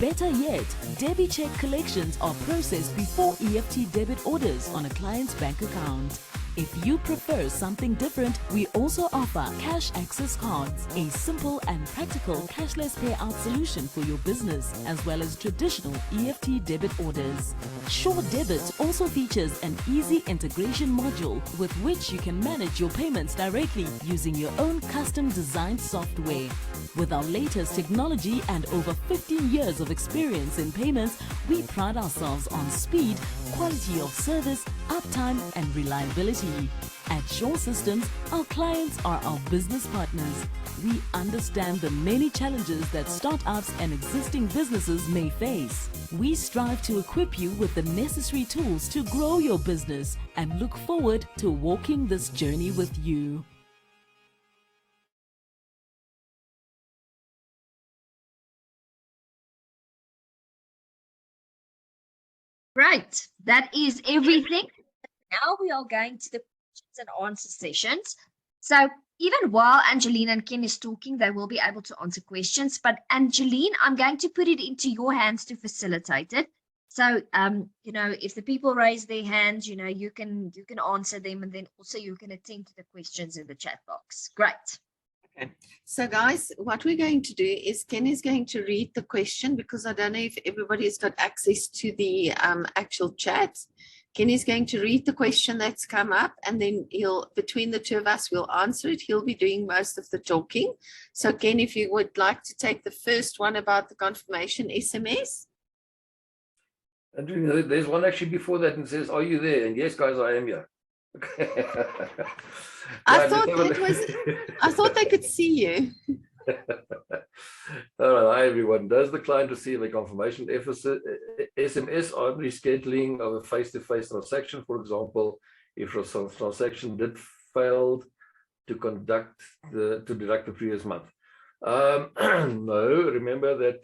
Better yet, DebiCheck collections are processed before EFT debit orders on a client's bank account. If you prefer something different, we also offer cash access cards, a simple and practical cashless payout solution for your business, as well as traditional EFT debit orders. Sure Debit also features an easy integration module with which you can manage your payments directly using your own custom designed software. With our latest technology and over 15 years of experience in payments, we pride ourselves on speed, quality of service, uptime, and reliability. At Sure Systems, our clients are our business partners. We understand the many challenges that startups and existing businesses may face. We strive to equip you with the necessary tools to grow your business and look forward to walking this journey with you.
Right, that is everything. Now we are going to the questions and answer sessions. So even while Angeline and Ken is talking, they will be able to answer questions. But Angeline, I'm going to put it into your hands to facilitate it. So, if the people raise their hands, you can answer them, and then also you can attend to the questions in the chat box. Great.
Okay. So guys, what we're going to do is Ken is going to read the question, because I don't know if everybody's got access to the actual chat. Ken is going to read the question that's come up, and then between the two of us, we'll answer it. He'll be doing most of the talking. So Ken, if you would like to take the first one about the confirmation SMS.
And there's one actually before that and says, "Are you there?" And yes, guys, I am here. Okay.
I thought they could see you.
All right, hi everyone. Does the client receive a confirmation SMS on rescheduling of a face-to-face transaction? For example, if a transaction did fail to deduct the previous month. No, remember that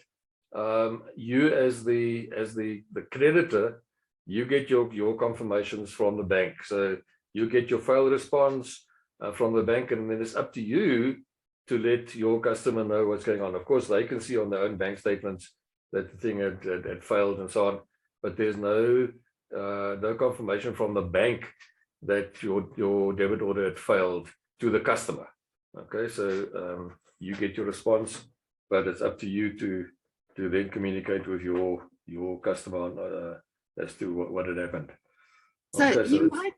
you as the creditor, you get your confirmations from the bank. So you get your fail response from the bank, and then it's up to you to let your customer know what's going on. Of course, they can see on their own bank statements that the thing had failed and so on, but there's no confirmation from the bank that your debit order had failed to the customer. Okay, so you get your response, but it's up to you to then communicate with your customer as to what had happened.
So
okay,
you might.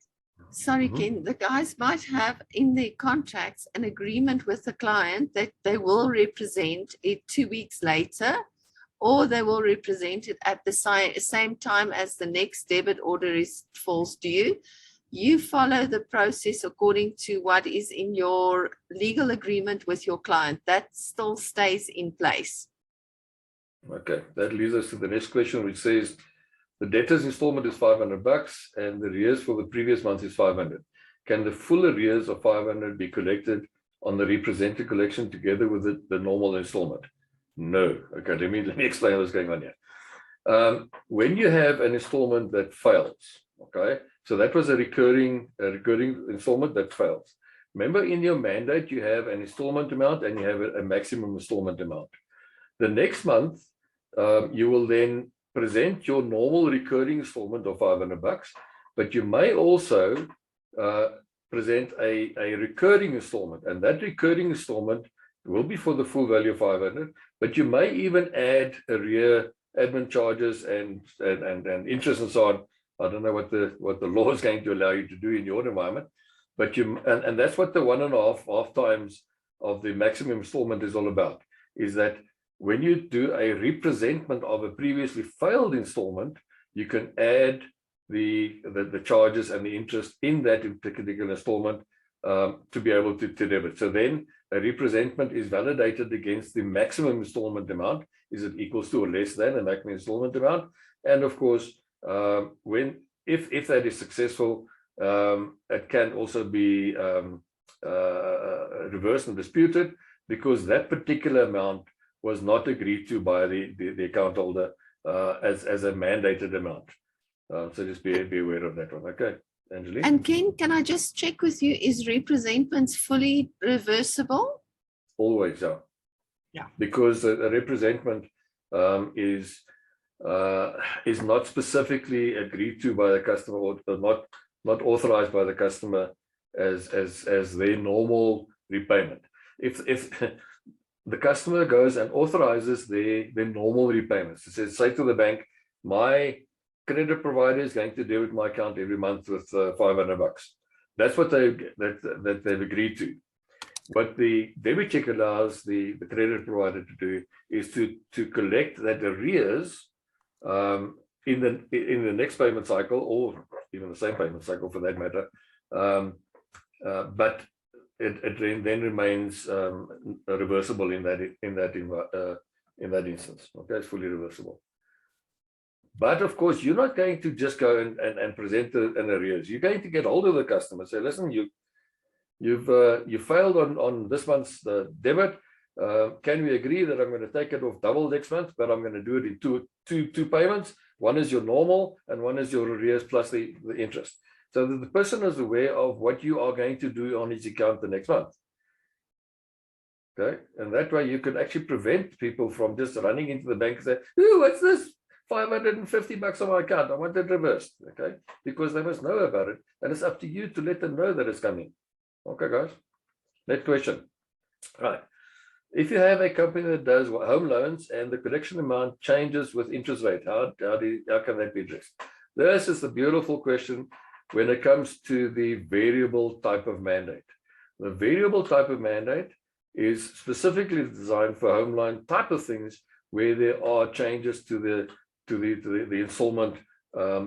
Sorry, Ken, the guys might have in their contracts an agreement with the client that they will represent it 2 weeks later, or they will represent it at the same time as the next debit order falls due. You follow the process according to what is in your legal agreement with your client. That still stays in place.
Okay, that leads us to the next question, which says, the debtor's installment is $500 and the arrears for the previous month is $500. Can the full arrears of $500 be collected on the represented collection together with the normal installment? No. Okay, let me explain what's going on here. When you have an installment that fails, okay, so that was a recurring installment that fails. Remember, in your mandate, you have an installment amount and you have a maximum installment amount. The next month, you will then present your normal recurring installment of $500, but you may also present a recurring installment, and that recurring installment will be for the full value of 500, but you may even add arrear admin charges and interest and so on. I don't know what the law is going to allow you to do in your environment, but and that's what the 1.5 times of the maximum installment is all about, is that when you do a representment of a previously failed installment, you can add the charges and the interest in that particular installment to be able to debit. So then a representment is validated against the maximum installment amount. Is it equals to or less than the maximum installment amount? And of course, if that is successful, it can also be reversed and disputed, because that particular amount was not agreed to by the account holder as a mandated amount. So just be aware of that one. Okay, Angeline.
And Ken, can I just check with you, is representments fully reversible?
Always, yeah.
Yeah.
Because a representment is not specifically agreed to by the customer, or not authorized by the customer as their normal repayment. If the customer goes and authorizes their normal repayments, it says, say to the bank, my credit provider is going to debit my account every month with $500. That's what they've agreed to. What the DebiCheck allows the credit provider to do is to collect that arrears in the next payment cycle, or even the same payment cycle for that matter. But it then remains reversible in that instance. Okay, it's fully reversible. But of course, you're not going to just go and present an arrears. You're going to get hold of the customer, say, listen, you failed on this month's debit. Can we agree that I'm going to take it off double next month, but I'm going to do it in two payments? One is your normal, and one is your arrears plus the interest. So that the person is aware of what you are going to do on his account the next month. Okay, and that way you can actually prevent people from just running into the bank and say, "Ooh, what's this? $550 on my account. I want it reversed." Okay, because they must know about it, and it's up to you to let them know that it's coming. Okay, guys. Next question. Right. If you have a company that does home loans and the collection amount changes with interest rate, how can that be addressed? This is the beautiful question when it comes to the variable type of mandate. The variable type of mandate is specifically designed for home loan type of things where there are changes to the installment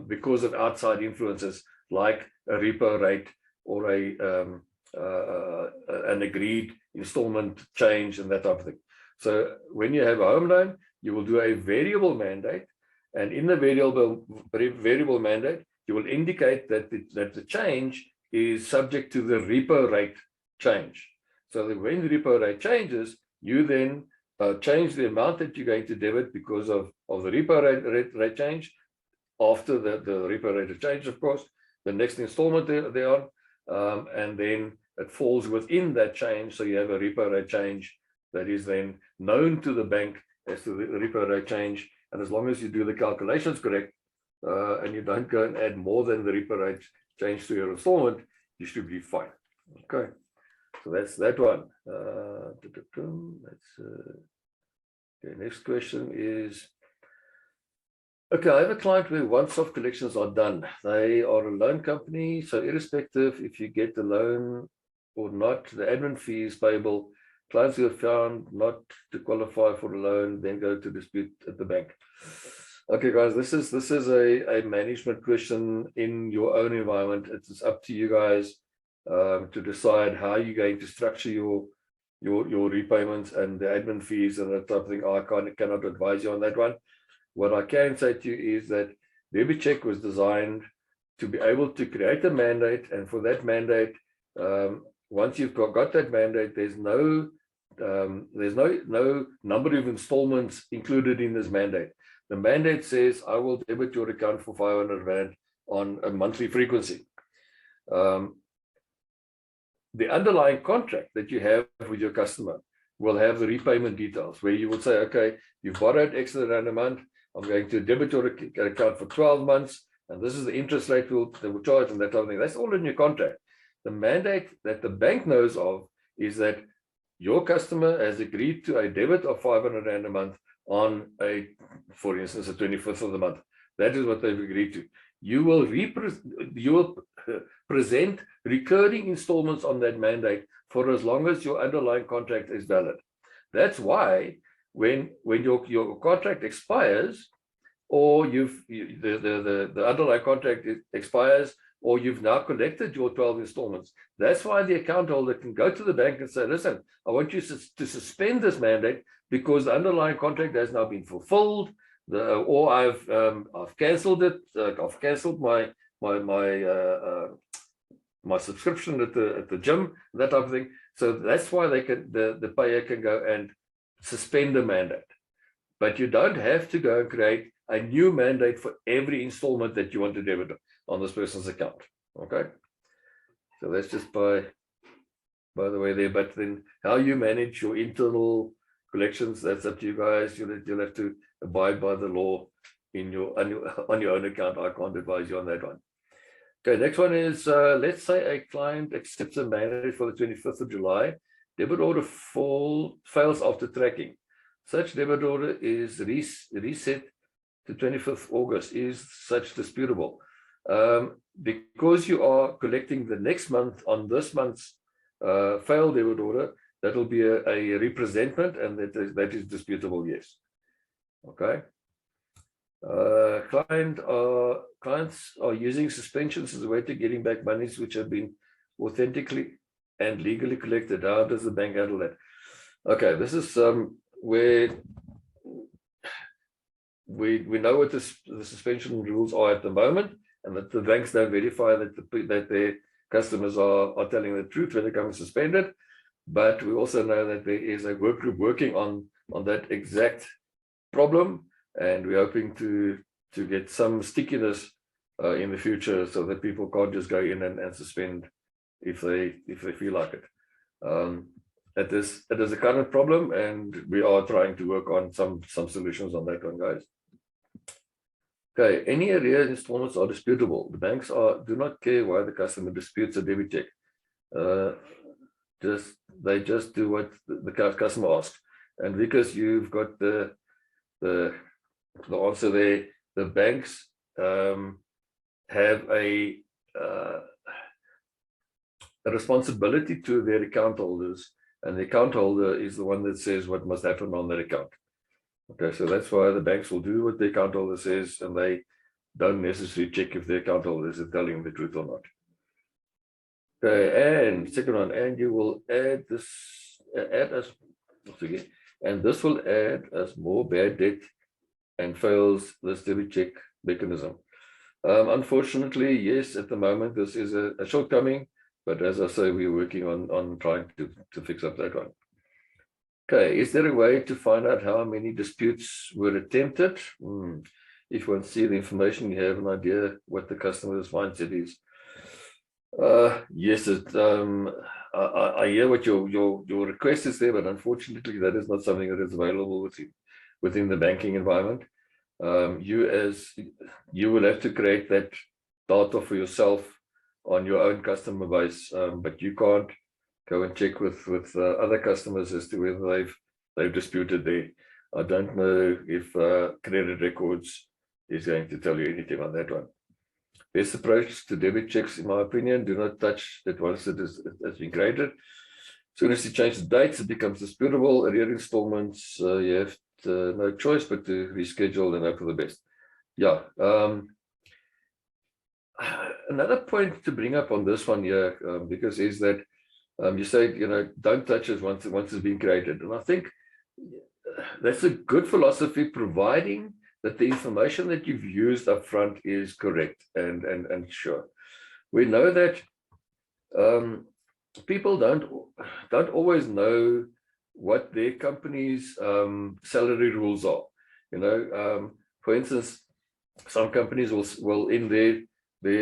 because of outside influences like a repo rate or an agreed installment change and that type of thing. So when you have a home loan, you will do a variable mandate, and in the variable mandate, you will indicate that the change is subject to the repo rate change. So that when the repo rate changes, you then change the amount that you're going to debit because of the repo rate change. After the repo rate change, of course, the next installment thereon, and then it falls within that change. So you have a repo rate change that is then known to the bank as to the repo rate change. And as long as you do the calculations correct, and you don't go and add more than the repo rate change to your installment, you should be fine. Okay, so that's that one. Okay, next question is, okay, I have a client where once-off collections are done. They are a loan company, so irrespective if you get the loan or not, the admin fee is payable. Clients who are found not to qualify for a loan then go to dispute at the bank. Okay, guys, this is a management question in your own environment. It's up to you guys to decide how you're going to structure your repayments and the admin fees and that type of thing. I cannot advise you on that one. What I can say to you is that DebiCheck was designed to be able to create a mandate, and for that mandate, once you've got that mandate, there's no number of installments included in this mandate. The mandate says, I will debit your account for 500 Rand on a monthly frequency. The underlying contract that you have with your customer will have the repayment details where you will say, okay, you've borrowed X Rand a month. I'm going to debit your account for 12 months. And this is the interest rate they will charge and that type of thing. That's all in your contract. The mandate that the bank knows of is that your customer has agreed to a debit of 500 Rand a month on for instance, the 25th of the month. That is what they've agreed to. You will present recurring installments on that mandate for as long as your underlying contract is valid. That's why when your contract expires, or the underlying contract expires, or you've now collected your 12 installments, that's why the account holder can go to the bank and say, listen, I want you to suspend this mandate because the underlying contract has now been fulfilled, or I've cancelled it. I've cancelled my subscription at the gym, that type of thing. So that's why the payer can go and suspend the mandate. But you don't have to go and create a new mandate for every installment that you want to debit on this person's account. Okay, so that's just by the way there. But then how you manage your internal collections, that's up to you guys. You'll have to abide by the law on your own account. I can't advise you on that one. Okay, next one is let's say a client accepts a mandate for the 25th of July. Debit order fails after tracking. Such debit order is reset to 25th August. Is such disputable? Because you are collecting the next month on this month's failed debit order, that will be a representment, and that is disputable, yes. Okay. Clients are using suspensions as a way to getting back monies which have been authentically and legally collected. How does the bank handle that? Okay, this is where we know what the suspension rules are at the moment, and that the banks don't verify that their customers are telling the truth when they come suspended. But we also know that there is a work group working on that exact problem, and we're hoping to get some stickiness in the future, so that people can't just go in and suspend if they feel like it. It is a current problem, and we are trying to work on some solutions on that one, guys. Okay, any arrears installments are disputable. The banks do not care why the customer disputes a debit check. They just do what the customer asks. And because you've got the answer there, the banks have a responsibility to their account holders, and the account holder is the one that says what must happen on that account. Okay, so that's why the banks will do what the account holder says, and they don't necessarily check if the account holder is telling the truth or not. Okay, and second one, and you will add this, and this will add us more bad debt and fails this DebiCheck mechanism. Unfortunately, yes, at the moment this is a shortcoming, but as I say, we're working on trying to fix up that one. Okay, is there a way to find out how many disputes were attempted? If you want to see the information, you have an idea what the customer's mindset is. Yes, I hear what your request is there, but unfortunately, that is not something that is available within the banking environment. You will have to create that data for yourself on your own customer base, but you can't go and check with other customers as to whether they've disputed there. I don't know if credit records is going to tell you anything on that one. Best approach to debit checks, in my opinion, do not touch it once it has been created. As soon as you change the dates, it becomes disputable. Arrear installments, you have no choice but to reschedule and hope for the best. Yeah. Another point to bring up on this one here, because is that you say, don't touch it once it's been created. And I think that's a good philosophy, providing that the information that you've used up front is correct and sure. We know that people don't always know what their company's salary rules are. For instance, some companies will in their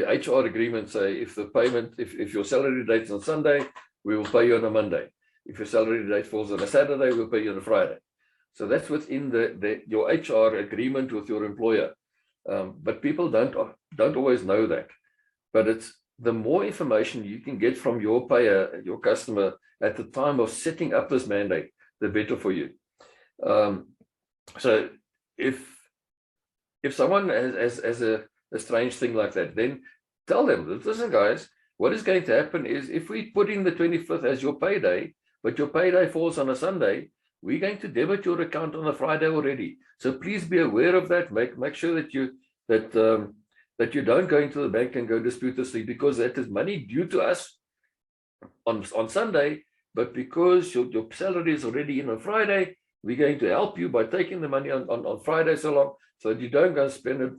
HR agreement say, if your salary date's on Sunday, we will pay you on a Monday. If your salary date falls on a Saturday, we'll pay you on a Friday. So that's within your HR agreement with your employer. But people don't always know that. But the more information you can get from your payer, your customer, at the time of setting up this mandate, the better for you. So if someone has a strange thing like that, then tell them, listen guys, what is going to happen is if we put in the 25th as your payday, but your payday falls on a Sunday, we're going to debit your account on a Friday already. So please be aware of that. Make sure that you don't go into the bank and go dispute this thing, because that is money due to us on Sunday, but because your salary is already in on Friday, we're going to help you by taking the money on Friday so long, so that you don't go and spend it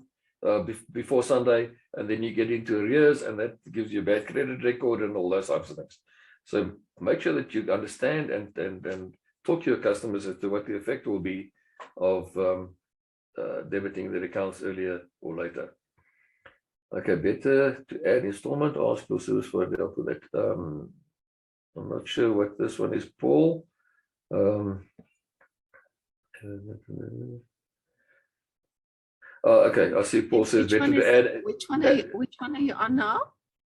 before Sunday, and then you get into arrears, and that gives you a bad credit record and all those types of things. So make sure that you understand and talk to your customers as to what the effect will be of debiting their accounts earlier or later. Okay, better to add installment or ask your service for help with that. I'm not sure what this one is, Paul. Okay, I see Paul says better to add.
Which one are you on now?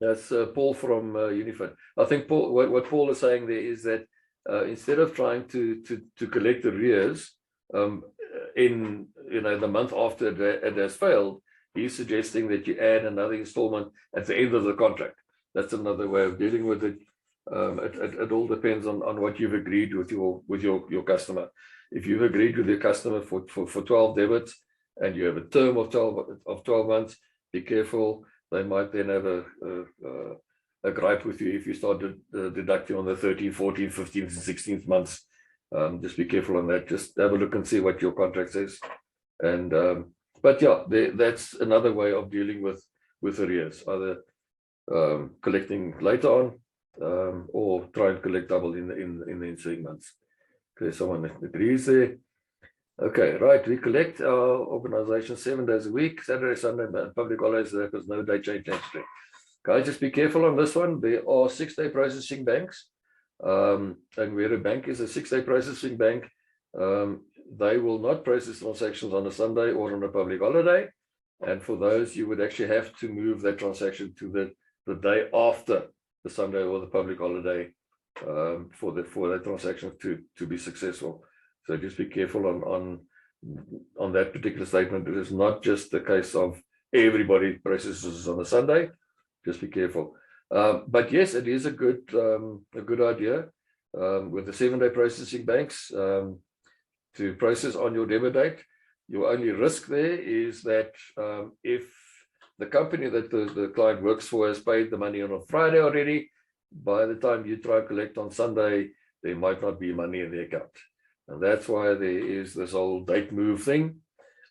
That's Paul from Unifund. I think Paul, what Paul is saying there is that instead of trying to collect arrears in the month after it has failed, he's suggesting that you add another installment at the end of the contract. That's another way of dealing with it. It all depends on what you've agreed with your customer. If you've agreed with your customer for 12 debits and you have a term of 12 months, be careful. They might then have a gripe with you if you start deducting on the 13th, 14th, 15th, and 16th months. Just be careful on that. Just have a look and see what your contract says. And but yeah, that's another way of dealing with arrears, either collecting later on or try and collect double in the ensuing months. Okay, someone agrees there. Okay, right. We collect our organization 7 days a week, Saturday, Sunday, and public holidays. There is no day change necessary. Guys, just be careful on this one. There are 6-day processing banks, and where a bank is a 6-day processing bank, they will not process transactions on a Sunday or on a public holiday. And for those, you would actually have to move that transaction to the day after the Sunday or the public holiday for that transaction to be successful. So just be careful on that particular statement. It is not just the case of everybody processes on a Sunday. Just be careful. But yes, it is a good idea with the 7-day processing banks to process on your debit date. Your only risk there is that if the company that the client works for has paid the money on a Friday already, by the time you try to collect on Sunday, there might not be money in the account. And that's why there is this whole date move thing,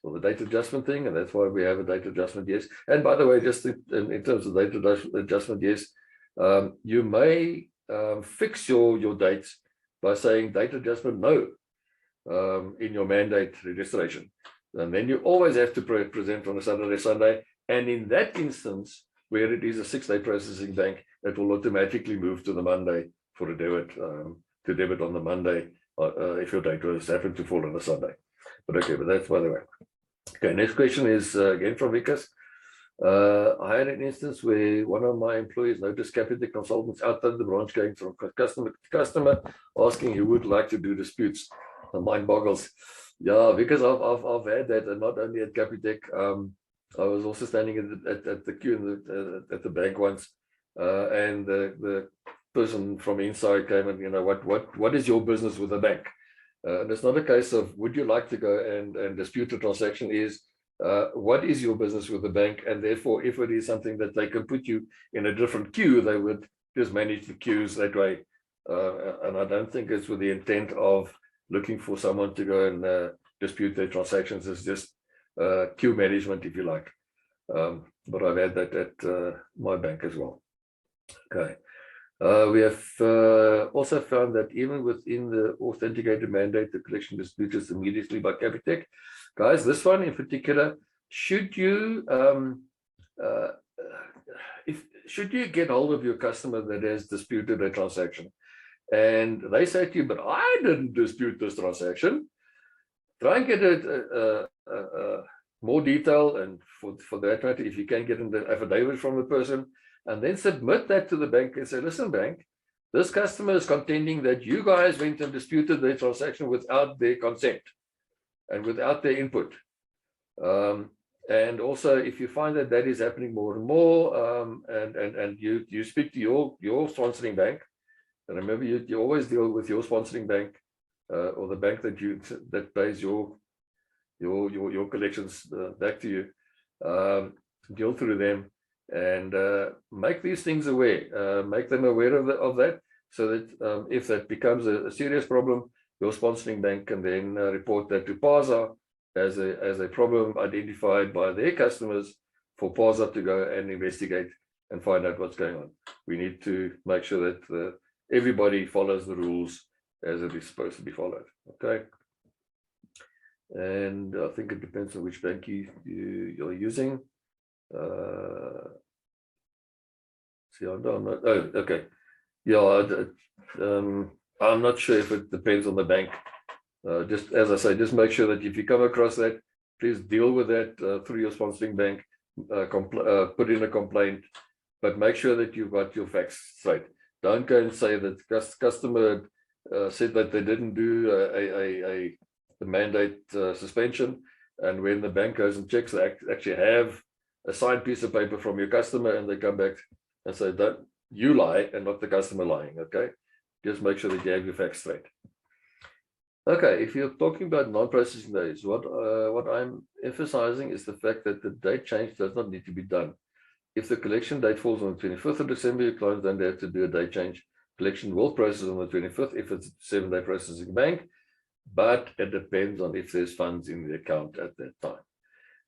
or the date adjustment thing, and that's why we have a date adjustment, yes. And by the way, just in terms of date adjustment, yes, you may fix your dates by saying date adjustment no in your mandate registration. And then you always have to present on a Saturday, Sunday. And in that instance, where it is a 6-day processing bank, it will automatically move to the Monday for a debit, to debit on the Monday if your date was happened to fall on a Sunday. But okay, but that's by the way. Okay, next question is again from Vikas. I had an instance where one of my employees noticed Capitec consultants outside the branch going from customer to customer, asking who would like to do disputes. The mind boggles. Yeah, because I've had that, and not only at Capitec. I was also standing at the queue at the bank once, and the person from inside came and, what is your business with the bank? And it's not a case of would you like to go and dispute the transaction, is what is your business with the bank? And therefore, if it is something that they can put you in a different queue, they would just manage the queues that way. And I don't think it's with the intent of looking for someone to go and dispute their transactions. It's just queue management, if you like. But I've had that at my bank as well. Okay. We have also found that even within the authenticated mandate, the collection dispute is immediately by Capitec. Guys, this one in particular, should you get hold of your customer that has disputed a transaction, and they say to you, but I didn't dispute this transaction, try and get more detail, and for that matter, if you can get in the affidavit from the person, and then submit that to the bank and say, listen, bank, this customer is contending that you guys went and disputed their transaction without their consent and without their input. And also, if you find that that is happening more and more, and you speak to your sponsoring bank, and remember you always deal with your sponsoring bank or the bank that pays your collections back to you. Deal through them and make these things aware. Make them aware of that, so that if that becomes a serious problem, your sponsoring bank can then report that to PASA as a problem identified by their customers for PASA to go and investigate and find out what's going on. We need to make sure that everybody follows the rules as it is supposed to be followed. Okay. And I think it depends on which bank you're using. See, I'm not. Oh, okay. Yeah, I'm not sure if it depends on the bank. Just as I say, just make sure that if you come across that, please deal with that through your sponsoring bank. Put in a complaint, but make sure that you've got your facts straight. Don't go and say that customer said that they didn't do a mandate suspension, and when the bank goes and checks, they actually have a signed piece of paper from your customer, and they come back and say, "Don't you lie," and not the customer lying. Okay, just make sure that you have your facts straight. Okay, if you're talking about non-processing days, what I'm emphasizing is the fact that the date change does not need to be done. If the collection date falls on the 25th of December, your clients don't have to do a date change. Collection will process on the 25th if it's a 7-day processing bank, but it depends on if there's funds in the account at that time.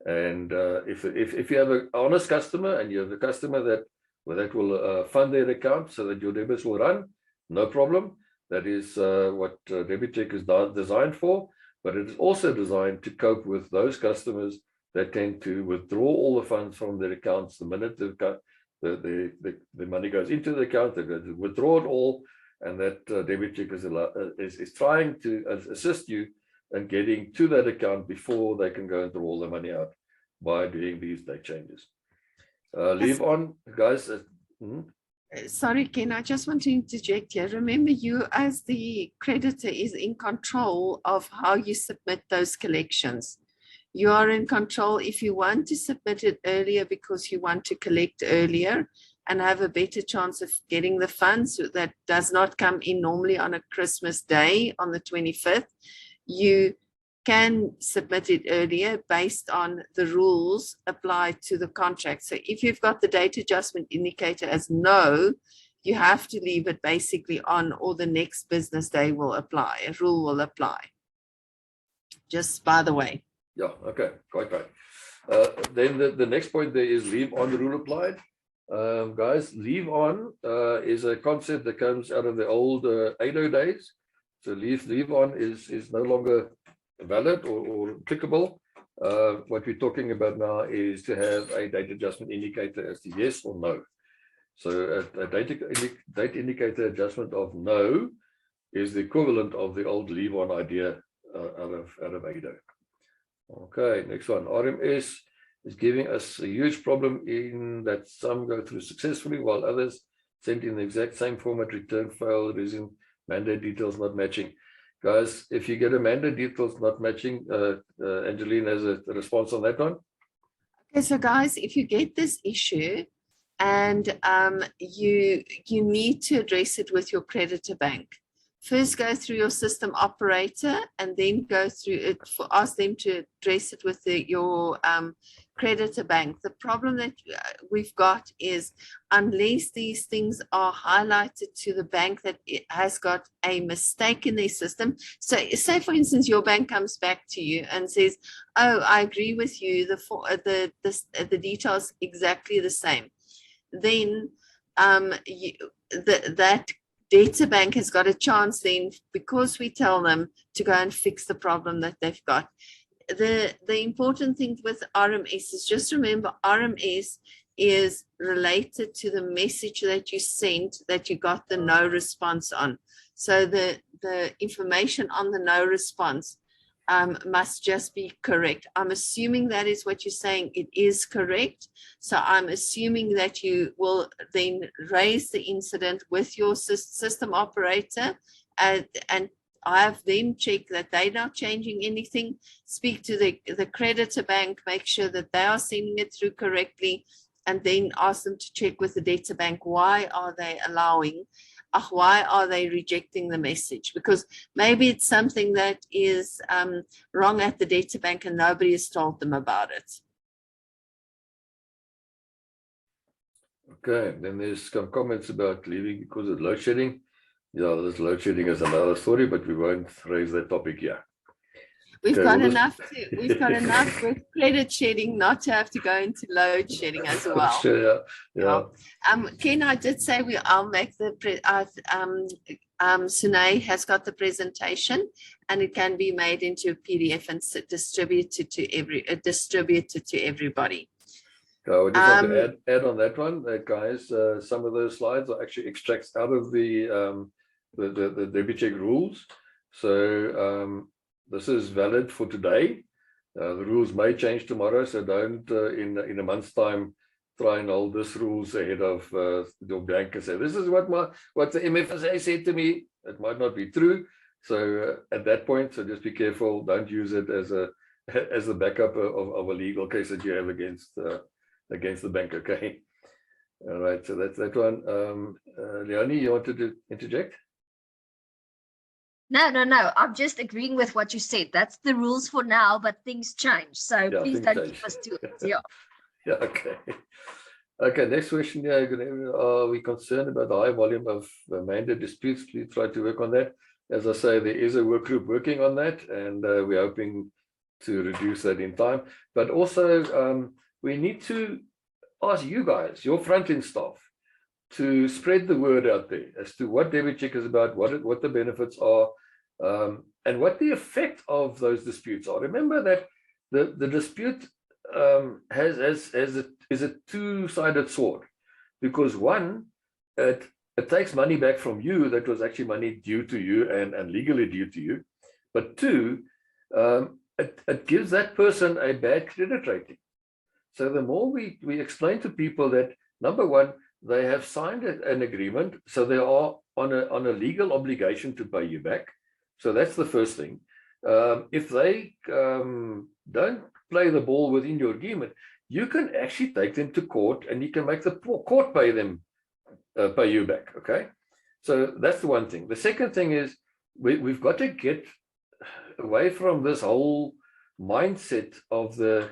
And if you have an honest customer and you have a customer that will fund their account so that your debits will run, no problem. That is what DebiCheck is designed for, but it is also designed to cope with those customers that tend to withdraw all the funds from their accounts the minute the money goes into the account. They go to withdraw it all, and that DebiCheck is trying to assist you in getting to that account before they can go and draw all the money out by doing these date changes. Leave on, guys.
Sorry, Ken, I just want to interject here. Remember, you as the creditor is in control of how you submit those collections. You are in control if you want to submit it earlier because you want to collect earlier and have a better chance of getting the funds that does not come in normally on a Christmas day on the 25th. You can submit it earlier based on the rules applied to the contract. So if you've got the date adjustment indicator as no, you have to leave it basically on, or the next business day will apply, a rule will apply. Just by the way.
Yeah, okay, quite right. Then the next point there is leave on the rule applied. Guys, leave on is a concept that comes out of the old ADO days. So leave on is no longer valid or applicable. What we're talking about now is to have a date adjustment indicator as to yes or no. So a date indicator adjustment of no is the equivalent of the old leave on idea out of ADO. Okay, next one. RMS is giving us a huge problem in that some go through successfully while others sent in the exact same format, return failed, reason mandate details not matching. Guys, if you get a mandate details not matching, Angeline has a response on that one.
Okay, so guys, if you get this issue and you need to address it with your creditor bank, first go through your system operator and then go through it, ask them to address it with your creditor bank. The problem that we've got is unless these things are highlighted to the bank that it has got a mistake in their system. So say for instance, your bank comes back to you and says, oh, I agree with you, the details exactly the same. Then that debtor bank has got a chance then, because we tell them to go and fix the problem that they've got. The important thing with RMS is just remember RMS is related to the message that you sent that you got the no response on. So the information on the no response must just be correct. I'm assuming that is what you're saying. It is correct. So I'm assuming that you will then raise the incident with your system operator and have them check that they're not changing anything, speak to the creditor bank, make sure that they are sending it through correctly, and then ask them to check with the debtor bank, why are they rejecting the message? Because maybe it's something that is wrong at the debtor bank and nobody has told them about it.
Okay, then there's some comments about leaving because of load shedding. Yeah, this load shedding is another story, but we won't raise that topic here.
We've
Okay,
got enough with credit shedding not to have to go into load shedding as well.
Sure, yeah.
Ken, I did say I'll make the Sunay has got the presentation, and it can be made into a PDF and distributed to everybody.
I would just like to add on that one, guys. Some of those slides are actually extracts out of the DebiCheck rules. So this is valid for today. The rules may change tomorrow, so don't in a month's time try and hold this rules ahead of your bank and say, this is what the MFSA said to me. It might not be true. So at that point, so just be careful. Don't use it as a backup of a legal case that you have against the bank. Okay. All right. So that's that one. Leonie, you wanted to interject?
No. I'm just agreeing with what you said. That's the rules for now, but things change. So
Yeah,
please don't keep us to it. Yeah.
Yeah, okay. Okay, next question. Yeah, are we concerned about the high volume of mandate disputes? Please try to work on that. As I say, there is a work group working on that, and we're hoping to reduce that in time. But also, we need to ask you guys, your front-end staff, to spread the word out there as to what DebiCheck is about, what the benefits are, and what the effect of those disputes are. Remember that the dispute is a two-sided sword, because one, it takes money back from you that was actually money due to you and legally due to you, but two, it gives that person a bad credit rating. So the more we explain to people that, number one, they have signed an agreement, so they are on a legal obligation to pay you back. So that's the first thing. If they don't play the ball within your agreement, you can actually take them to court, and you can make the court pay you back. Okay, so that's the one thing. The second thing is we've got to get away from this whole mindset of the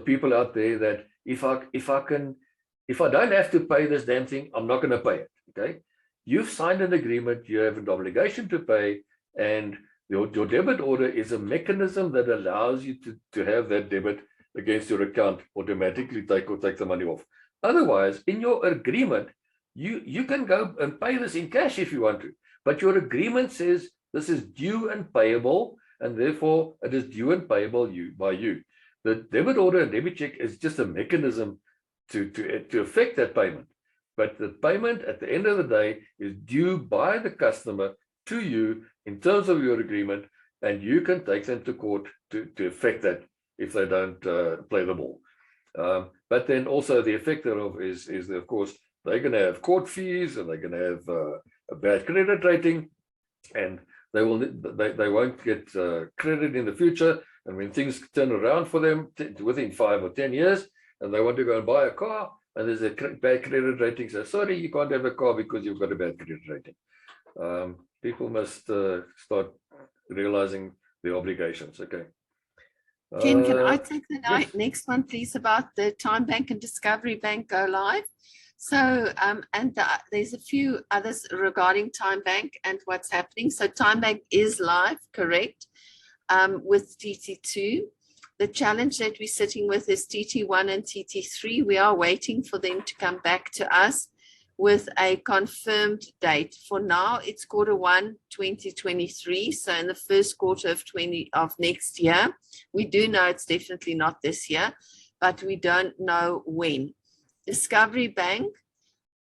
people out there that if I don't have to pay this damn thing, I'm not going to pay it. Okay, you've signed an agreement, you have an obligation to pay, and your debit order is a mechanism that allows you to have that debit against your account automatically take the money off. Otherwise, in your agreement, you can go and pay this in cash if you want to, but your agreement says this is due and payable, and therefore it is due and payable by you. The debit order and DebiCheck is just a mechanism to affect that payment, but the payment at the end of the day is due by the customer to you in terms of your agreement, and you can take them to court to affect that if they don't play the ball. But then also the effect thereof is that, of course, they're going to have court fees, and they're going to have a bad credit rating, and they won't get credit in the future. And when things turn around for them within 5 or 10 years, and they want to go and buy a car, and there's a bad credit rating, so sorry, you can't have a car because you've got a bad credit rating. People must start realizing the obligations. Okay.
Ken, can I take the next one, please, about the Time Bank and Discovery Bank go live? So, there's a few others regarding Time Bank and what's happening. So Time Bank is live, correct, with TT2. The challenge that we're sitting with is TT1 and TT3. We are waiting for them to come back to us with a confirmed date. For now, it's Q1 2023, so in the first quarter of next year. We do know it's definitely not this year, but we don't know when. Discovery Bank,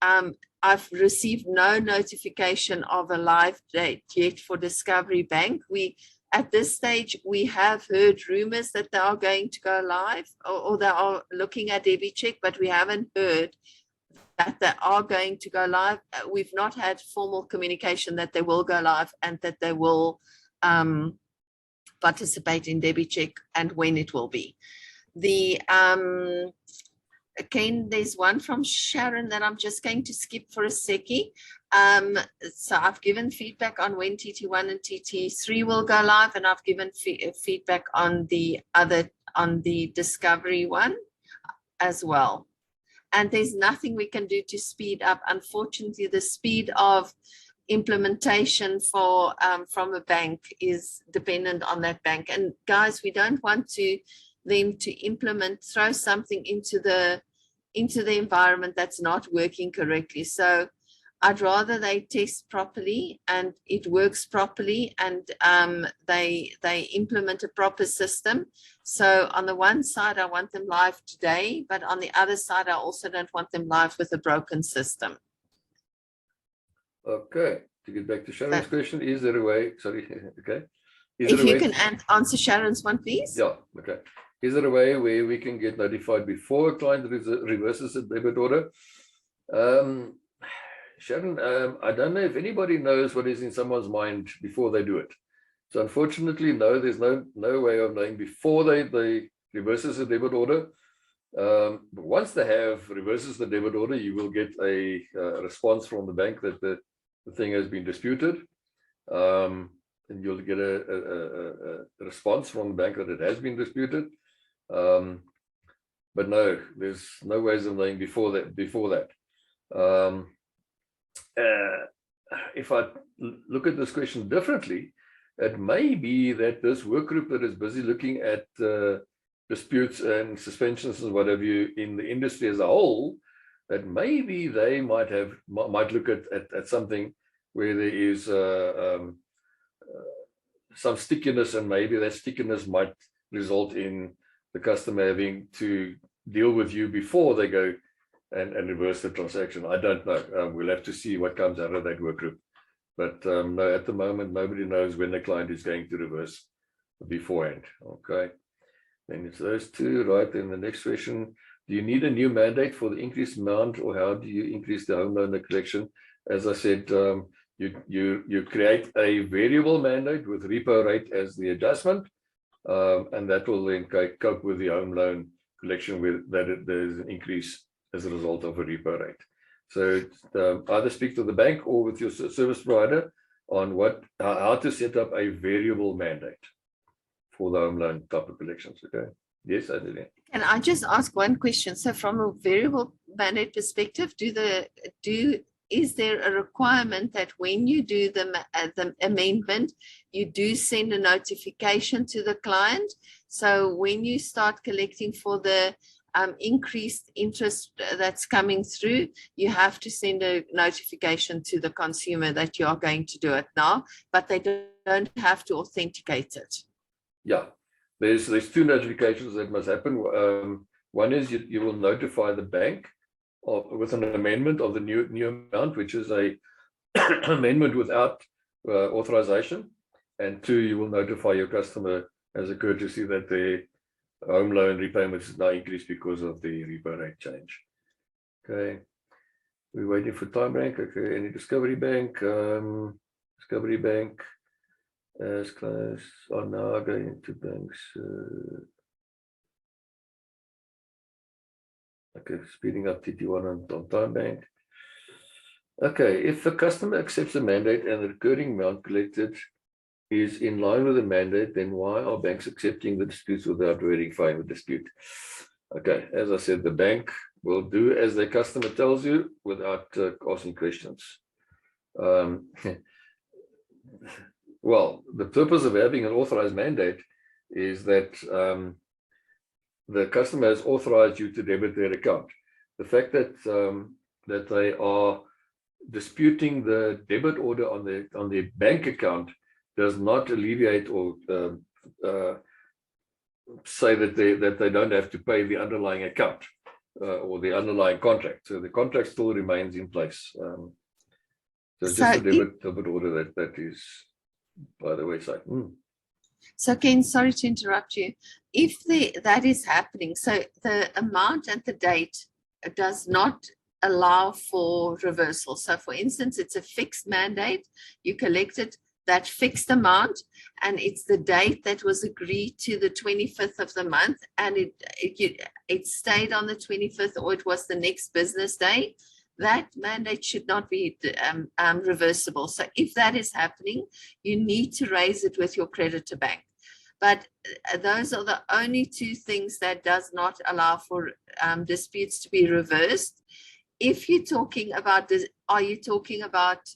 I've received no notification of a live date yet for Discovery Bank. We At this stage, we have heard rumors that they are going to go live, or they are looking at DebiCheck, but we haven't heard that they are going to go live. We've not had formal communication that they will go live and that they will participate in DebiCheck and when it will be. Again, there's one from Sharon that I'm just going to skip for a second. So I've given feedback on when TT1 and TT3 will go live, and I've given feedback on the discovery one as well. And there's nothing we can do to speed up. Unfortunately, the speed of implementation for from a bank is dependent on that bank. And guys, we don't want them to implement, throw something into the environment that's not working correctly. So I'd rather they test properly and it works properly, and they implement a proper system. So on the one side, I want them live today, but on the other side, I also don't want them live with a broken system.
Okay, to get back to Sharon's question, is there a way, sorry, okay.
If you can answer Sharon's one, please.
Yeah, okay. Is there a way where we can get notified before a client reverses a debit order? Sharon, I don't know if anybody knows what is in someone's mind before they do it. So unfortunately, no, there's no way of knowing before they reverses a debit order. But once they have reverses the debit order, you will get a response from the bank that the thing has been disputed. And you'll get a response from the bank that it has been disputed. But no, there's no ways of knowing before that. If I look at this question differently, it may be that this work group that is busy looking at disputes and suspensions and whatever you in the industry as a whole, that maybe they might look at something where there is some stickiness, and maybe that stickiness might result in the customer having to deal with you before they go and reverse the transaction. I don't know. We'll have to see what comes out of that work group. But no, at the moment, nobody knows when the client is going to reverse beforehand. Okay. Then it's those two, right? Then the next question, do you need a new mandate for the increased amount, or how do you increase the home loan collection? As I said, you create a variable mandate with repo rate as the adjustment, and that will then cope with the home loan collection with that there's an increase as a result of a repo rate. So either speak to the bank or with your service provider on how to set up a variable mandate for the home loan type of collections. Okay. Yes, I did.
Can I just ask one question? So from a variable mandate perspective, is there a requirement that when you do the amendment, you do send a notification to the client? So when you start collecting for the increased interest that's coming through, you have to send a notification to the consumer that you are going to do it now, but they don't have to authenticate it.
Yeah, there's two notifications that must happen. One is you will notify the bank with an amendment of the new amount, which is a amendment without authorization. And two, you will notify your customer as a courtesy that their home loan repayments is now increased because of the repo rate change. Okay, we're waiting for Time Bank. Okay, any Discovery Bank? Discovery Bank as close are now going to banks. Okay, speeding up TT1 on Time Bank. Okay, if the customer accepts a mandate and the recurring amount collected is in line with the mandate, then why are banks accepting the disputes without verifying the dispute? Okay, as I said, the bank will do as the customer tells you without asking questions. Well, the purpose of having an authorized mandate is that the customer has authorized you to debit their account. The fact that that they are disputing the debit order on their bank account does not alleviate or say that they don't have to pay the underlying account or the underlying contract. So the contract still remains in place. So just a debit order that is by the wayside.
So Ken, sorry to interrupt you. If that is happening, so the amount and the date does not allow for reversal. So for instance, it's a fixed mandate, you collected that fixed amount, and it's the date that was agreed to the 25th of the month, and it stayed on the 25th, or it was the next business day. That mandate should not be reversible. So if that is happening, you need to raise it with your creditor bank. But those are the only two things that does not allow for disputes to be reversed. If you're talking about this, are you talking about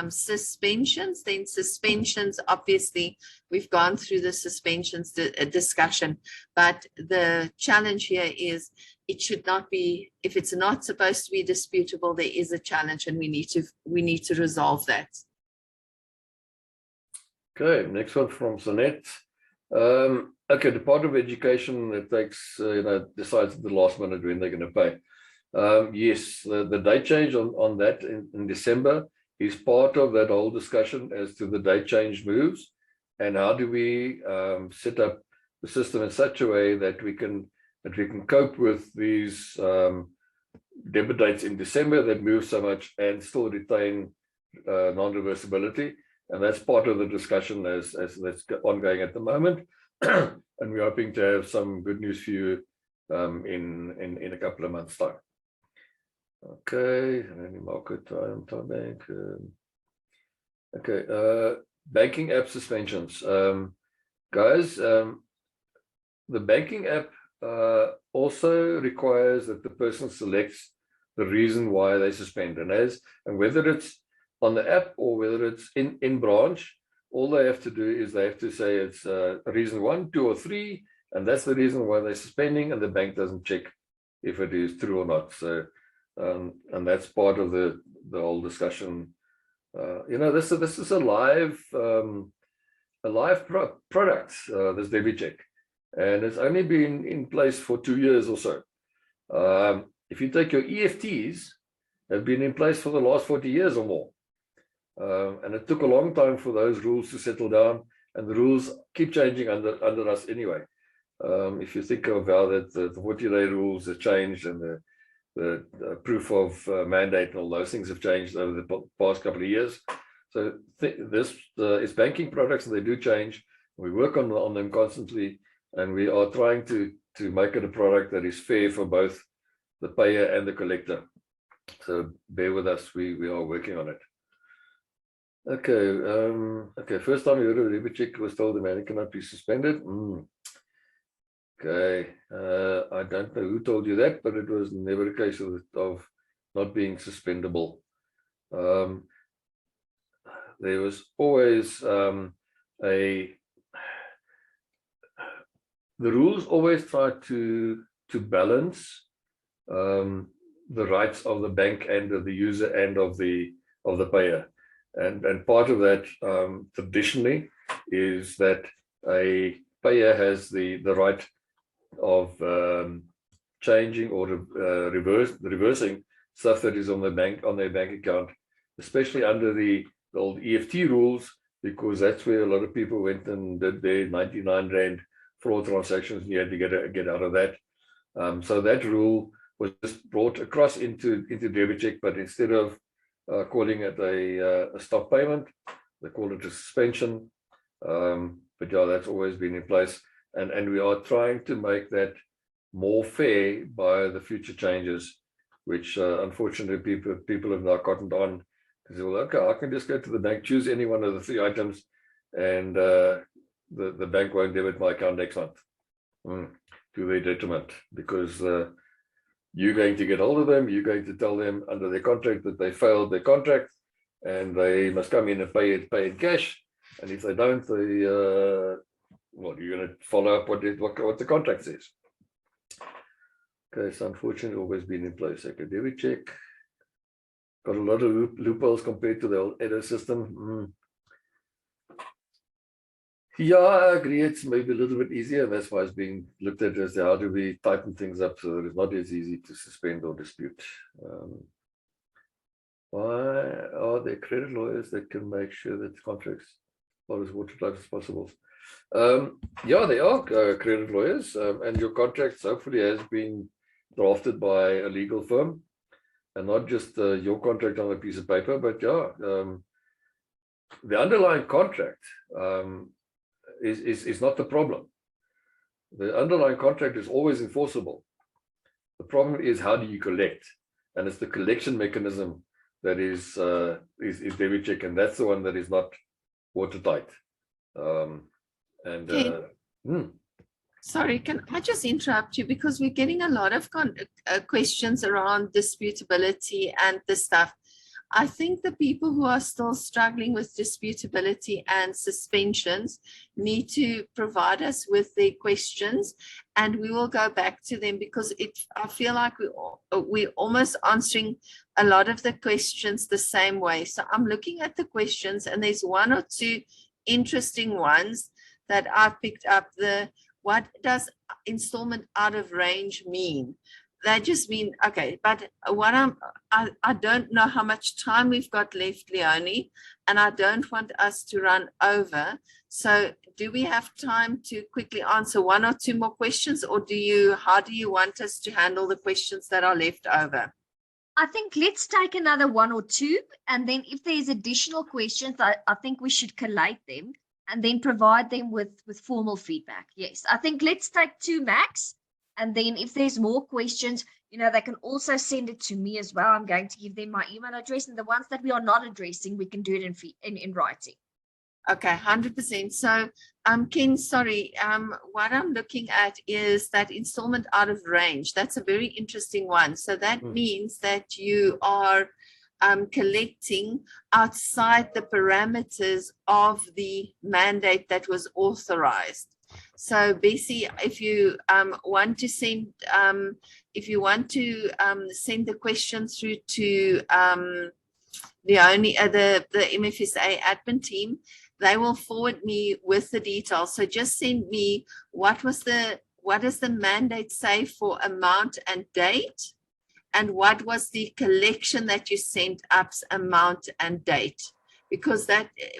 suspensions? Then suspensions, obviously, we've gone through the suspensions discussion, but the challenge here is it should not be, if it's not supposed to be disputable, there is a challenge, and we need to resolve that.
Okay, next one from Sonette. Okay, Department of Education, it takes, decides at the last minute when they're going to pay. Yes, the date change on that in December is part of that whole discussion as to the date change moves, and how do we set up the system in such a way that we can cope with these debit dates in December that move so much and still retain non-reversibility. And that's part of the discussion as that's ongoing at the moment. And we're hoping to have some good news for you in a couple of months' time. Okay, and then market time bank. Okay, banking app suspensions. Guys, the banking app also requires that the person selects the reason why they suspend, and whether it's on the app or whether it's in branch, all they have to do is they have to say it's reason 1, 2, or 3, and that's the reason why they're suspending, and the bank doesn't check if it is true or not. So, and that's part of the whole discussion. This is a live product, this DebiCheck, and it's only been in place for 2 years or so. If you take your EFTs, they've been in place for the last 40 years or more. And it took a long time for those rules to settle down, and the rules keep changing under us anyway. If you think of how that the 40-day rules have changed, and the proof of mandate and all those things have changed over the past couple of years. So this is banking products, and they do change. We work on them constantly, and we are trying to make it a product that is fair for both the payer and the collector. So bear with us, we are working on it. Okay, first time you heard of DebiCheck was told the man cannot be suspended. Okay, I don't know who told you that, but it was never a case of not being suspendable. There was always the rules always try to balance the rights of the bank and of the user and of the payer. And part of that traditionally is that a payer has the right of changing or reversing stuff that is on their bank account, especially under the old EFT rules, because that's where a lot of people went and did their 99 Rand fraud transactions, and you had to get out of that. So that rule was just brought across into DebiCheck, but instead of calling it a stop payment, they call it a suspension. But yeah, that's always been in place, and we are trying to make that more fair by the future changes, which unfortunately people have now cottoned on. Because well, okay, I can just go to the bank, choose any one of the 3 items, and the bank won't debit my account next month to their detriment, because you're going to get hold of them, you're going to tell them under their contract that they failed their contract, and they must come in and pay in cash. And if they don't, you're going to follow up what the contract says. Okay, so unfortunately, always been in place. Okay, DebiCheck got a lot of loopholes compared to the old EDO system. Yeah, I agree. It's maybe a little bit easier. That's why it's being looked at as how do we tighten things up so that it's not as easy to suspend or dispute. Why are there credit lawyers that can make sure that contracts are as watertight as possible? Yeah, they are credit lawyers, and your contract hopefully has been drafted by a legal firm, and not just your contract on a piece of paper. But yeah, the underlying contract is not the problem. The underlying contract is always enforceable. The problem is, how do you collect? And it's the collection mechanism that is DebiCheck, and that's the one that is not watertight.
Sorry, can I just interrupt you, because we're getting a lot of questions around disputability and this stuff. I think the people who are still struggling with disputability and suspensions need to provide us with their questions, and we will go back to them, because I feel like we're almost answering a lot of the questions the same way. So I'm looking at the questions, and there's one or two interesting ones that I've picked up. What does installment out of range mean? They just mean, okay, but what I don't know how much time we've got left, Leonie, and I don't want us to run over. So do we have time to quickly answer one or two more questions, or how do you want us to handle the questions that are left over?
I think let's take another one or two, and then if there's additional questions, I think we should collate them and then provide them with formal feedback. Yes, I think let's take two max. And then if there's more questions, they can also send it to me as well. I'm going to give them my email address, and the ones that we are not addressing, we can do it in writing.
Okay, 100%. So, Ken, sorry, what I'm looking at is that installment out of range. That's a very interesting one. So that means that you are collecting outside the parameters of the mandate that was authorized. So basically, if you want to send the question through to the MFSA admin team, they will forward me with the details. So just send me what does the mandate say for amount and date, and what was the collection that you sent up's amount and date. Because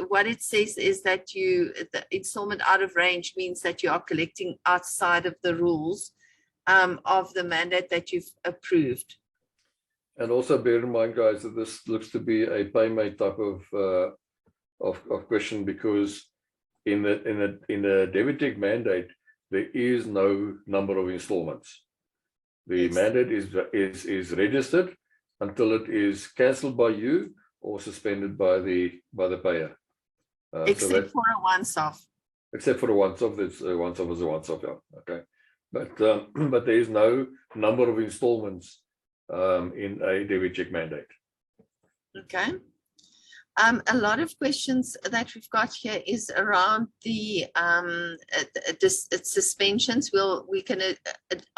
what it says is that the installment out of range means that you are collecting outside of the rules of the mandate that you've approved.
And also bear in mind, guys, that this looks to be a payment type of question, because in the DebiCheck mandate there is no number of installments. The mandate is registered until it is cancelled by you or suspended by the payer.
Except for a once-off.
Except for a once-off, that's once-off is a once-off, yeah. Okay. But there is no number of installments in a DebiCheck mandate.
Okay. A lot of questions that we've got here is around the suspensions. We can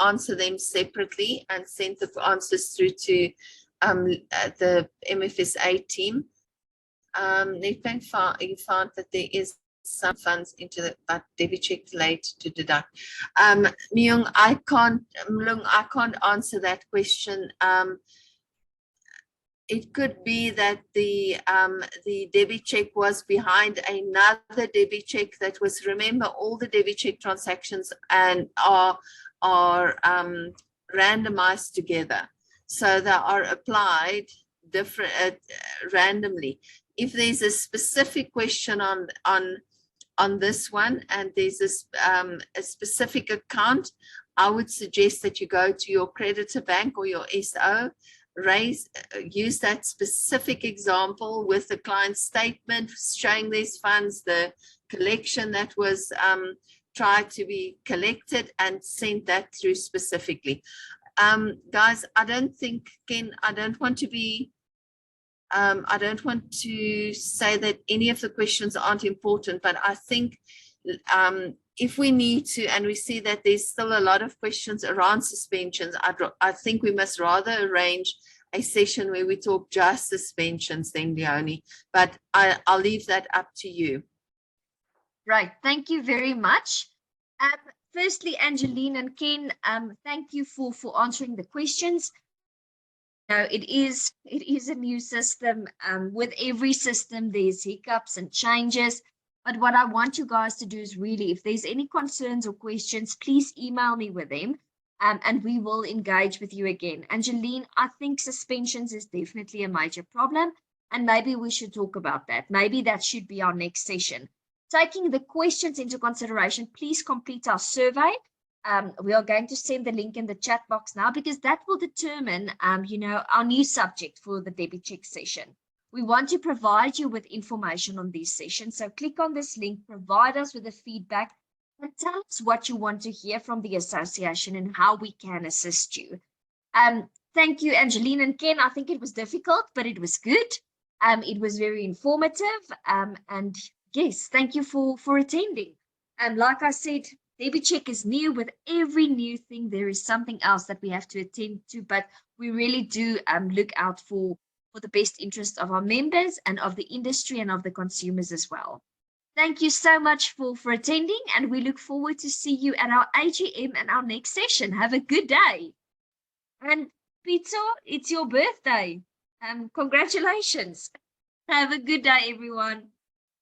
answer them separately and send the answers through to the MFSA team. Nedbank found that there is some funds into the but DebiCheck late to deduct. Myung, I can't answer that question. It could be that the DebiCheck was behind another DebiCheck that was, remember, all the DebiCheck transactions and are randomized together. So they are applied different randomly. If there's a specific question on this one, and there's a specific account, I would suggest that you go to your creditor bank or your SO, use that specific example with the client statement showing these funds, the collection that was tried to be collected, and send that through specifically. Guys, I don't think, Ken, I don't want to say that any of the questions aren't important, but I think if we need to, and we see that there's still a lot of questions around suspensions, I think we must rather arrange a session where we talk just suspensions then, Leonie, but I'll leave that up to you.
Right, thank you very much. Firstly, Angeline and Ken, thank you for answering the questions. It is a new system. With every system, there's hiccups and changes. But what I want you guys to do is really, if there's any concerns or questions, please email me with them, and we will engage with you again. Angeline, I think suspensions is definitely a major problem, and maybe we should talk about that. Maybe that should be our next session. Taking the questions into consideration, please complete our survey. We are going to send the link in the chat box now, because that will determine, our new subject for the DebiCheck session. We want to provide you with information on these sessions. So click on this link, provide us with the feedback, and tell us what you want to hear from the association and how we can assist you. Thank you, Angeline and Ken. I think it was difficult, but it was good. It was very informative. And yes, thank you for attending. And like I said, DebiCheck is new. With every new thing, there is something else that we have to attend to, but we really do look out for the best interest of our members and of the industry and of the consumers as well. Thank you so much for attending, and we look forward to see you at our AGM and our next session. Have a good day. And Peter, it's your birthday. Congratulations. Have a good day, everyone.